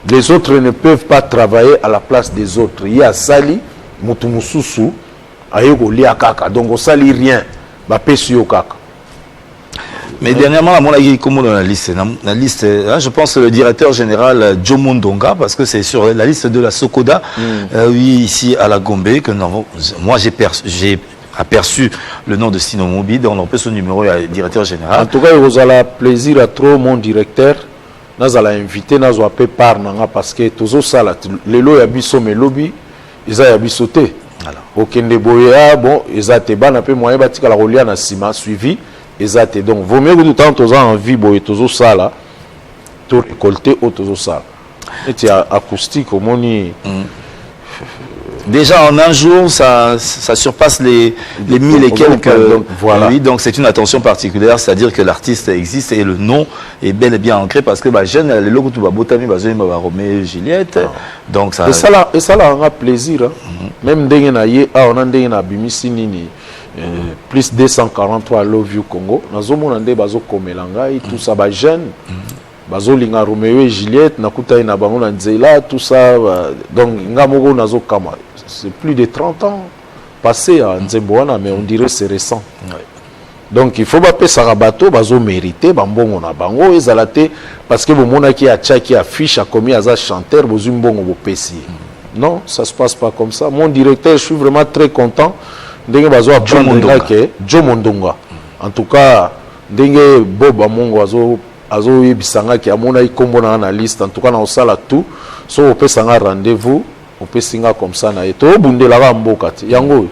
Les autres ne peuvent pas travailler à la place des autres. Il y a sali mutu mususu ayeko lia kaka donc on sali rien ba pesio kaka. Mais dernièrement, on a dit comment dans la liste, là, je pense le directeur général Joe Mondonga, parce que c'est sur la liste de la Sokoda, oui, ici à la Gombe, que moi j'ai aperçu le nom de Sino Mobi, donc on peut son numéro à directeur général. En tout cas, vous avez plaisir à trop mon directeur, nous allons inviter, nous allons appeler par nanga parce que tous ça là, les lots yabiso mais lobby, ils ont yabisoté. Ok, ne boya bon, ils ont été ban un peu moyen bâti la relia na sima suivi. Exact. Donc, vaut mieux que tout le temps, tu as envie de tout ça là, tu récolter ou tout ça. Et tu as acoustique au moni. Déjà en un jour, ça surpasse les 1000 et quelques. Donc, voilà. Oui, donc c'est une attention particulière, c'est-à-dire que l'artiste existe et le nom est bel et bien ancré parce que bah, jeune, les locaux tu vas botami, bah jeune, bah Roméo Juliette. Donc ça. Et ça là, on a plaisir. Même dès qu'on a eu, on a des abimisi nini. Plus 243 Love You Congo nazomona nde bazokomela ngai tout ça ba jeune bazolinga Roméo et Juliette nakuta na bango na nzela tout ça donc ngamoko nazokama c'est plus de 30 ans passé à Nzemboana mais on dirait c'est récent. Donc il faut pas pesa bateau bazo mériter bambongo na bango ezalate parce que bomona ki a tchaki affiche a commis aza chanteur bozumbongo bo pesi. Non, ça se passe pas comme ça. Mon directeur, je suis vraiment très content. Joe Mondonga. En tout cas, ndenge Bob Amongo azo yebisanga ki amona ikombo na analyste. En tout cas, na osala tout. So on peut sanga rendez-vous, on peut singa comme ça na eto bundela ga mboka ti. Yango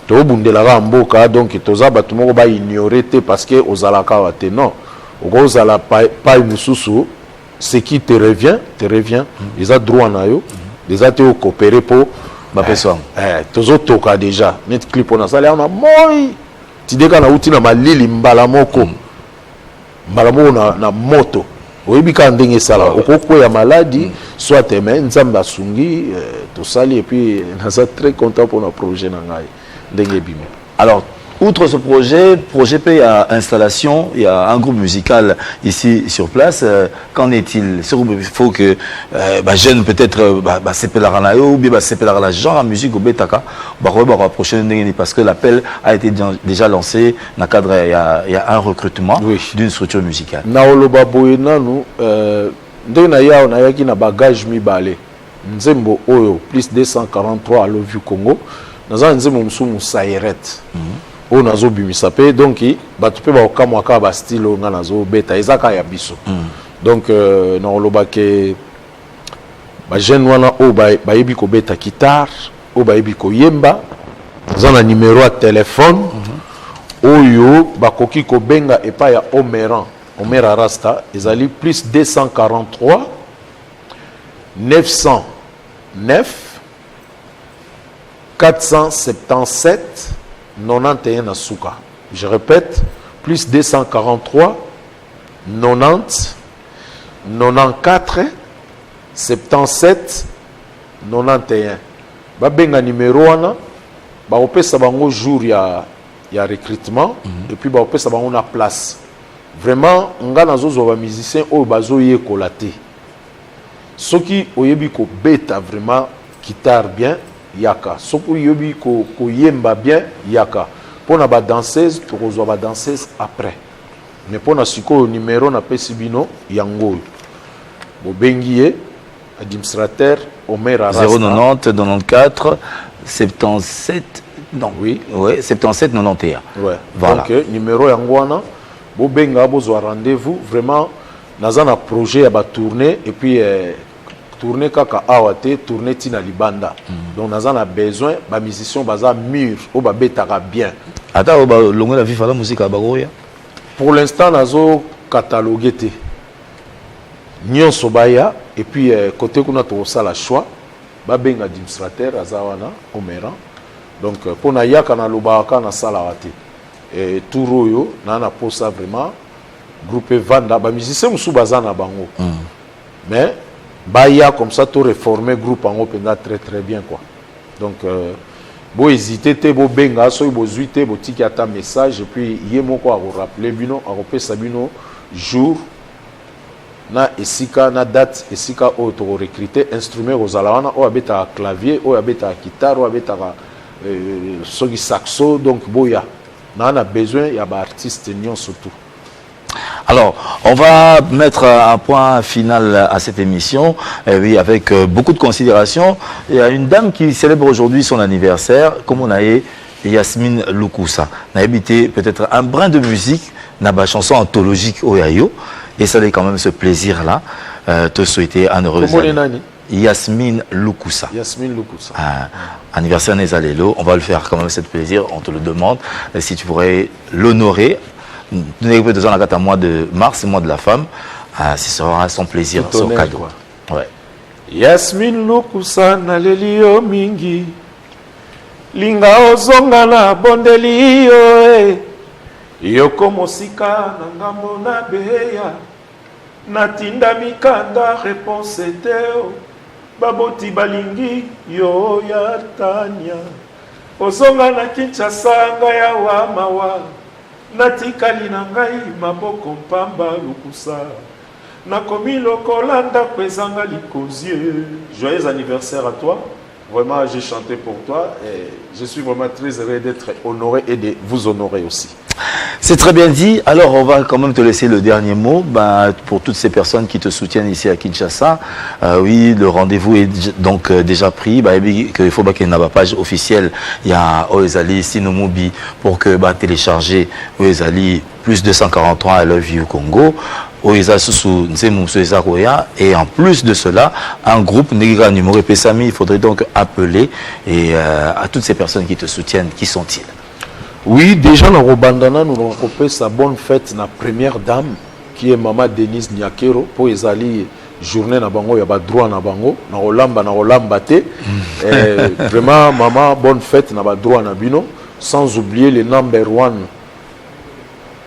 to bundela ga mboka donc toza batu moko ba ignorer te parce que ozalaka wa te non. Ozala pa mususu ce qui te revient, ils ont droit na yo. Ils ont coopéré pour ma personne. Tozo toka déjà. Net clip on a ça là on a moi. Tu dis qu'on a outil na malili mbalamoko. Mbalamoko na moto. Oyebi ka ndenge sala. Okoko ya maladie soit teme nzamba sungi to sali et puis on est très content pour notre projet na ngai. Ndenge bimi. Alors outre ce projet P à installation, il y a un groupe musical ici sur place. Qu'en est-il? Il faut que jeune peut-être c'est ou bien c'est la genre en musique au Betaka parce que l'appel a été déjà lancé dans le cadre il y a un recrutement d'une structure musicale. Naoloba boyena nous ndena ya on a qui na bagage mi balé. Nzembo oyo plus 243 à Love You Congo. Nous avons nzembo musumu sairette. On a zobimisa pe donc batu pe ba okamwaka ba style nga nazo beta ezaka ya biso donc na oloba ke ba jeune wana o ba yebi ko beta guitare o ba yebi ko yemba zana numéro à téléphone oyo bakoki ko benga epa ya Omera Rasta ezali plus 243 909 477 91 na Souka. Je répète, plus 243 90 94 77 91. Babenga numéro wana, ba opesa bango jour ya recrutement et puis ba opesa bango na place. Vraiment, nga nazo ba musicien o bazo ye kolate. Soki oyebi ko beta vraiment guitare bien yaka soki yobi ko yemba bien yaka pona ba danseuse to kozwa ba danseuse après mais pona siko numéro na pesibino yango bo bengié administrateur Omera Rasta 090 94 77 non oui 77 91 ouais voilà donc numéro yango wana bo benga bozwa rendez-vous vraiment nazana projet ya ba tourner et puis tourner kaka awate tourner tina libanda donc naza na besoin ba musicien baza mûr o ba betaka bien ata o ba longo la vifa la musique abagoya pour l'instant nazo cataloguer te nyonso baya et puis côté kuna to sala choix ba benga administrateur azawana Omera donc pour na yaka na lobaka na sala wate et touroyo na posa vraiment groupe Vanda ba musicien musu baza na bango mais Baya comme ça tout réformer groupe en open très très bien quoi donc bo hésiter te bo benga so bo zuite bo tiki ata message et puis yemo ko a rappeler bino a repesa bino jour na esika na date esika o to recruter instrument aux alawana o abeta clavier o abeta guitare o abeta soki saxo donc boya na a besoin ya ba artiste nion surtout. Alors, on va mettre un point final à cette émission, oui, avec beaucoup de considération. Il y a une dame qui célèbre aujourd'hui son anniversaire, comme on a eu Yasmine Lukusa. On a habité peut-être un brin de musique, dans la chanson anthologique Oyayo, et ça a quand même ce plaisir-là, te souhaiter un heureux anniversaire. Yasmine Lukusa. Yasmine Lukusa. Anniversaire Nezalelo, on va le faire quand même, c'est plaisir, on te le demande. Et si tu pourrais l'honorer, dans la mois de mars, mois de la femme, ce sera son plaisir, son cadeau. Ouais. Yasmine Lukusa na lelio mingi linga ozonga na bondeli yo yoko mosika na ngambo na beya natinda mikanda réponse teo baboti balingi yo ya tanya ozonga na Kinshasa ya wa mawa natikali na ngai maboko mpamba Lukusa nakomi lokolanda kwezanga likozie. Joyeux anniversaire à toi. Vraiment, j'ai chanté pour toi et je suis vraiment très heureux d'être honoré et de vous honorer aussi. C'est très bien dit. Alors, on va quand même te laisser le dernier mot pour toutes ces personnes qui te soutiennent ici à Kinshasa. Oui, le rendez-vous est donc déjà pris. Il faut qu'il y ait une page officielle. Il y a Oezali Sinomubi pour que télécharger Oezali plus 243 I Love You Congo. Et en plus de cela, un groupe Negra Numéro Pesami, il faudrait donc appeler et à toutes ces personnes qui te soutiennent, qui sont-ils? Oui, déjà dans Robandana, nous avons coupé sa bonne fête na première dame qui est Maman Denise Nyakero pour les alliés journée na bango ya ba droit na bango na Rolamba te. Vraiment maman bonne fête na ba droit na bino, sans oublier le number one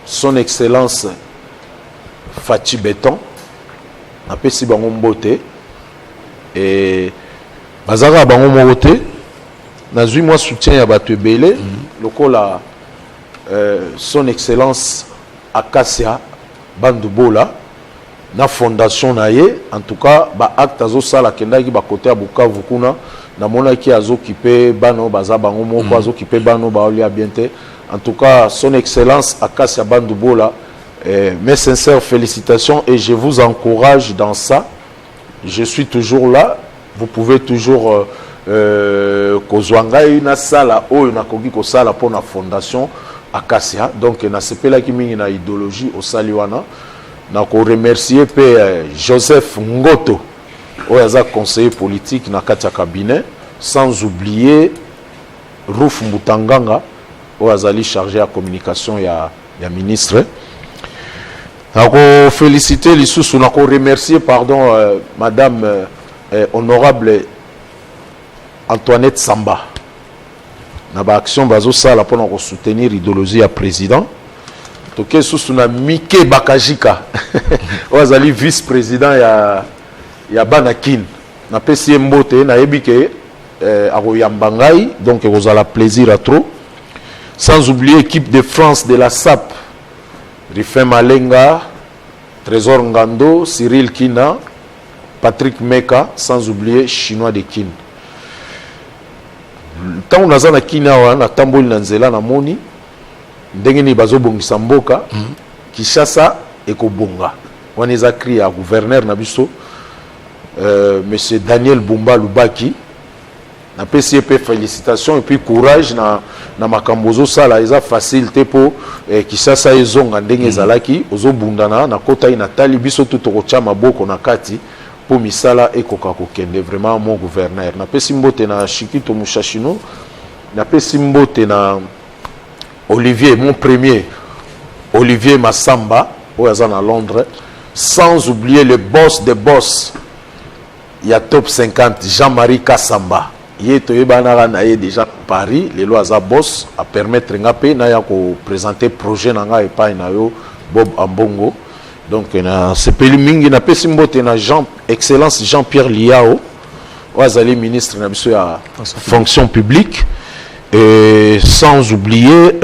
son excellence Fachi Béton na pesi bango mbote et bazaka bango mbote na zui moi soutien ya bato ebele lokola son excellence Akasia Bandubola na fondation na ye en tout cas ba acte azo sala kendaki ba côté ya Bukavu kuna na mona ki azo kipe bano baza bango moko azo kipe bano ba olia biente. En tout cas son excellence Akasia Bandubola, mes sincères félicitations et je vous encourage dans ça. Je suis toujours là, vous pouvez toujours kozwanga ina sala oyo na kogi ko sala pour la fondation Akasia. Donc na sepela ki mingi na idéologie au saliwana. Na ko remercier Joseph Ngoto oyaza conseiller politique na kati ya cabinet, sans oublier Rouf Mutanganga oazali chargé à communication ya ministre. Na ko féliciter lisusu na ko remercier madame honorable Antoinette Samba na ba action bazo sala pour na soutenir l'idéologie ya président. Toke susu na Mike Bakajika oazali vice-président ya Banakin na pesi mbote na yebike aroyambangai donc ozala plaisir à trop. Sans oublier l'équipe de France de la SAP, Rifin Malenga, Trésor Ngando, Cyril Kina, Patrick Meka, sans oublier Chinois de Kin. Tant on a Kina na tamboli na nzela na moni ndenge ni bazo bongisa mboka Kishasa ekobonga. Wana eza cri à gouverneur na biso monsieur Daniel Bumba Lubaki. Na PCP félicitations et puis courage na makambozo sala eza facilité pour Kishasa ezonga ndenge ezalaki ozobundana na kota ina tali biso tutokocha maboko na kati pour misala ekoka kokende vraiment mon gouverneur. Na pesi mbote na Shikito Mushashino, na pesi mbote na Olivier, mon premier Olivier Massamba oyaza na Londres, sans oublier le boss des boss, il y a top 50 Jean-Marie Kassamba. Il est déjà Paris, les lois à boss à permettre ngapé na ya ko présenter projet nanga epai na yo Bob Ambongo. Donc na sepeli mingi na pesi mbote na excellence Jean-Pierre Liao, oazali ministre na biso ya fonction publique Et sans oublier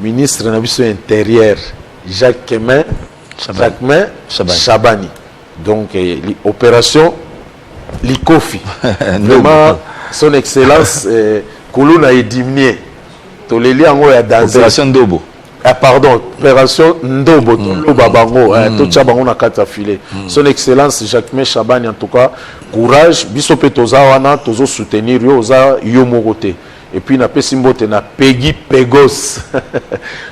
ministre de l'Intérieur, Jacquemin Chabani. Donc, opération Likofi. Vraiment, son excellence, Koulouna est diminué. Opération Ndobo. Ah, pardon, opération Ndobo. Son excellence, Jacquemin Chabani, en tout cas, courage. Bisope toza wana, tozo soutenir yo, oza yo morote. Et puis, na pesimbote na Peggy Pegos.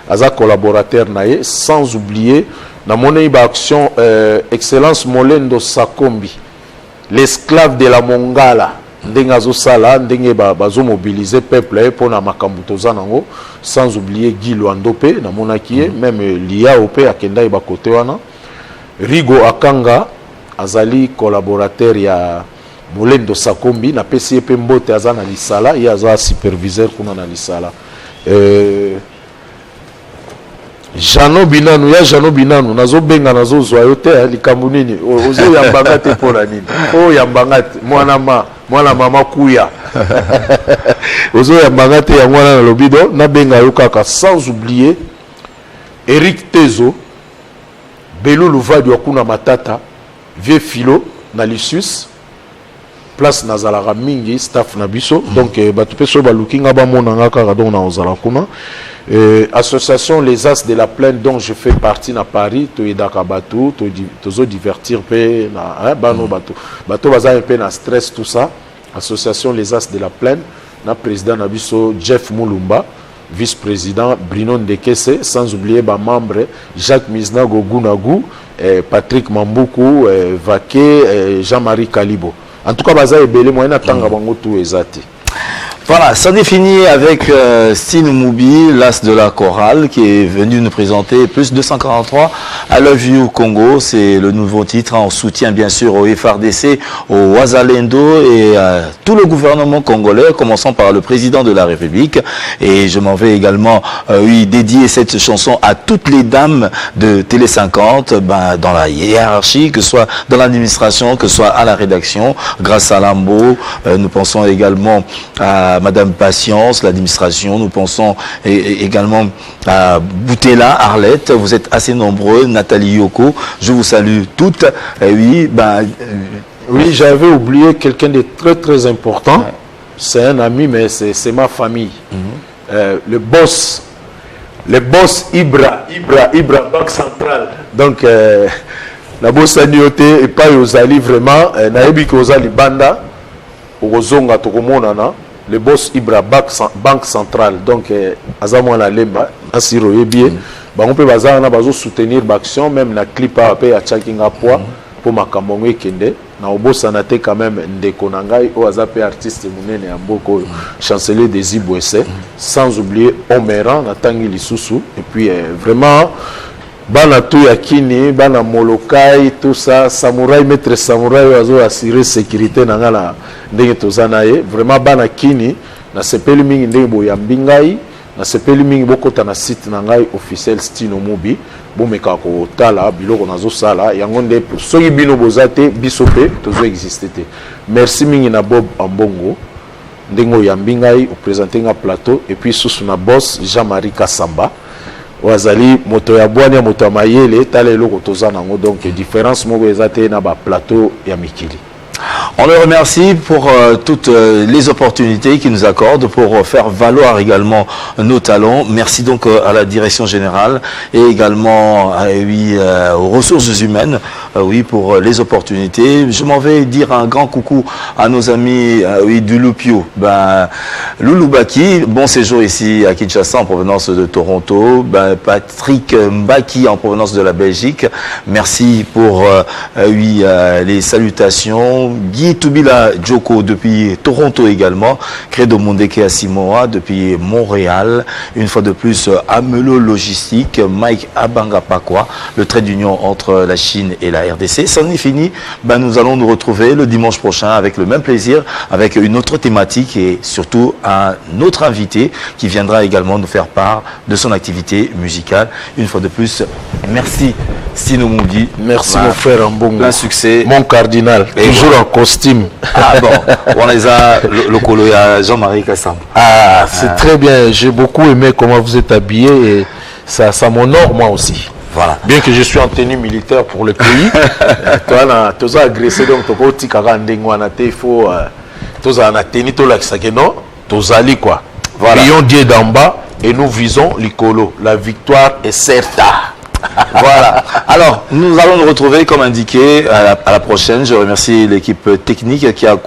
Aza collaborateur nae, sans oublier. Dans mon action, Excellence Molendo Sakombi, l'esclave de la Mongala, Ndengazo Sala, Ndenge bazo mobiliser peuple pour na makambutoza nango, sans oublier Guy Luandope, na monakie, même Lia Ope akenda iba kote wana, Rigo Akanga, azali collaborateur ya Molendo Sakombi, na PCP Mbote azana lisala, ya aza superviseur kuna na lisala. Jano Binanu, ya Jano Binanu, nazo benga nazo zoyote likambo nini ozo yambanga te pona nini o yambanga te mwana mama kuya ozo yambanga te ya mwana na lobido na benga yo kaka, sans oublier Eric Tezo Belu Luvadi wakuna matata vieux philo na Lissus place nazalaka mingi staff na biso donc batu peso balukinga ba monanga kaka donc na ozala kuna. Association Les As de la Plaine dont je fais partie na Paris, to edaka batou, to divertir pe na bano bato baza un peu na stress tout ça. Association Les As de la Plaine, na président nabiso Jeff Mulumba, vice-président Bruno Ndekese, sans oublier ba membre Jacques Mizna Gogunagou, Patrick Mambuku, Vaquet, Jean-Marie Kalibo. En tout cas baza ebele moyena tanga bango tout ezati. Voilà, ça définit avec Stine Moubi, l'as de la chorale, qui est venu nous présenter plus 243 I Love You Congo. C'est le nouveau titre en soutien bien sûr au FRDC, au Wazalendo et à tout le gouvernement congolais, commençant par le président de la République. Et je m'en vais également dédier cette chanson à toutes les dames de Télé 50, dans la hiérarchie, que ce soit dans l'administration, que ce soit à la rédaction, grâce à Lambo. Nous pensons également à Madame Patience, l'administration, nous pensons également à Boutella, Arlette, vous êtes assez nombreux, Nathalie Yoko, je vous salue toutes. Oui, j'avais oublié quelqu'un de très très important, ouais. C'est un ami, mais c'est ma famille. Le boss Ibra, Banque Centrale. Donc, la bosse a nioté et pas aux ali vraiment, naebi que aux ali banda, aux zonga tokomonana. Le boss Ibra Banque Centrale, donc Azamou la Lemba, Asiro Yebie, on peut soutenir l'action, même la clip à Tchakinga Poa pour Makamongwe Kende. Na obosa na te quand même ndeko nangai o azape artiste munene ya mboko chancelier des Ibwese, sans oublier Omeran na tangi lisusu et puis vraiment bana tout yakini bana molokai tout ça samouraï maître samouraï azo assurer sécurité na ngala ndenge tozanaye vraiment bana kini na sepeli mingi ndenge boyambingai na sepeli mingi bokota na site na ngai officiel Stino Mubi bomeka ko tala biloko nazo sala yango nde soki bino bozate bisope tozo exister te. Merci mingi na Bob Ambongo ndenge oyambingai o présenter nga plateau et puis sous na boss Jean-Marie Kassamba Wazali moto ya bwanya moto mayele tale loko tozana ngo donc différence moko ezate na ba plateau ya mikili. On le remercie pour toutes les opportunités qu'il nous accorde pour faire valoir également nos talents. Merci donc à la direction générale et également aux ressources humaines pour les opportunités. Je m'en vais dire un grand coucou à nos amis du Lupio. Loulou Baki, bon séjour ici à Kinshasa en provenance de Toronto. Patrick Mbaki en provenance de la Belgique. Merci pour les salutations. Guy Toubila Djoko depuis Toronto également, Credo Mondeke Asimoa depuis Montréal, une fois de plus Amelo Logistique, Mike Abanga Pakwa, le trait d'union entre la Chine et la RDC. Ça n'est fini. Nous allons nous retrouver le dimanche prochain avec le même plaisir, avec une autre thématique et surtout un autre invité qui viendra également nous faire part de son activité musicale. Une fois de plus, merci Stino Moundi. Merci mon frère Mbongo. Plein succès. Mon cardinal, et toujours voilà. En costume. Ah bon, on les a le colo, il y a Jean-Marie Kassam. Ah, c'est très bien. J'ai beaucoup aimé comment vous êtes habillé et ça m'honore moi aussi. Voilà. Bien que je suis en tenue militaire pour le pays. Toi, tu as agressé donc tu il faut tu as la tenue non, tu as quoi. Voilà. Prions Dieu d'en bas et nous visons l'icolo. La victoire est certaine. Voilà. Alors, nous allons nous retrouver comme indiqué à la prochaine. Je remercie l'équipe technique qui a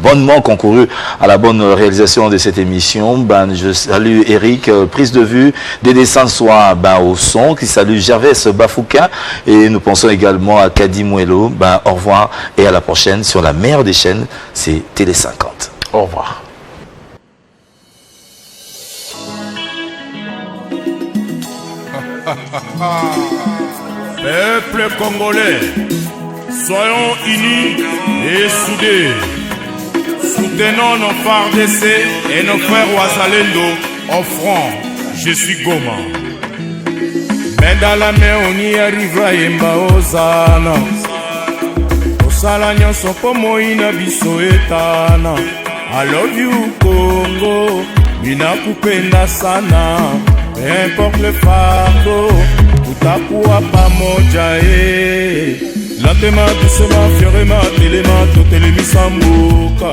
bonnement concouru à la bonne réalisation de cette émission. Je salue Eric, prise de vue, Dédé Sansois au son, qui salue Gervais Bafouka et nous pensons également à Kadi Mouelo. Au revoir et à la prochaine sur la meilleure des chaînes, c'est Télé 50. Au revoir. Peuple congolais, soyons unis et soudés. Soutenons nos FARDC et nos frères Ouazalendo en front. Je suis Goma. Mais dans la main on y arrivera Yemba Ozana. Osala nyonso po moina biso etana. I love you Congo, minakupenda sana. Peu importe le fardeau, tutakuwa pamoja Lentement, doucement, fièrement, télément, totelemisa mboka.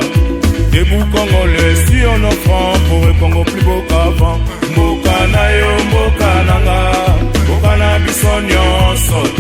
Debout congolais, si on offrant pour un Congo plus beau qu'avant. Mboka na yo, mboka nanga, mboka na biso nyonso.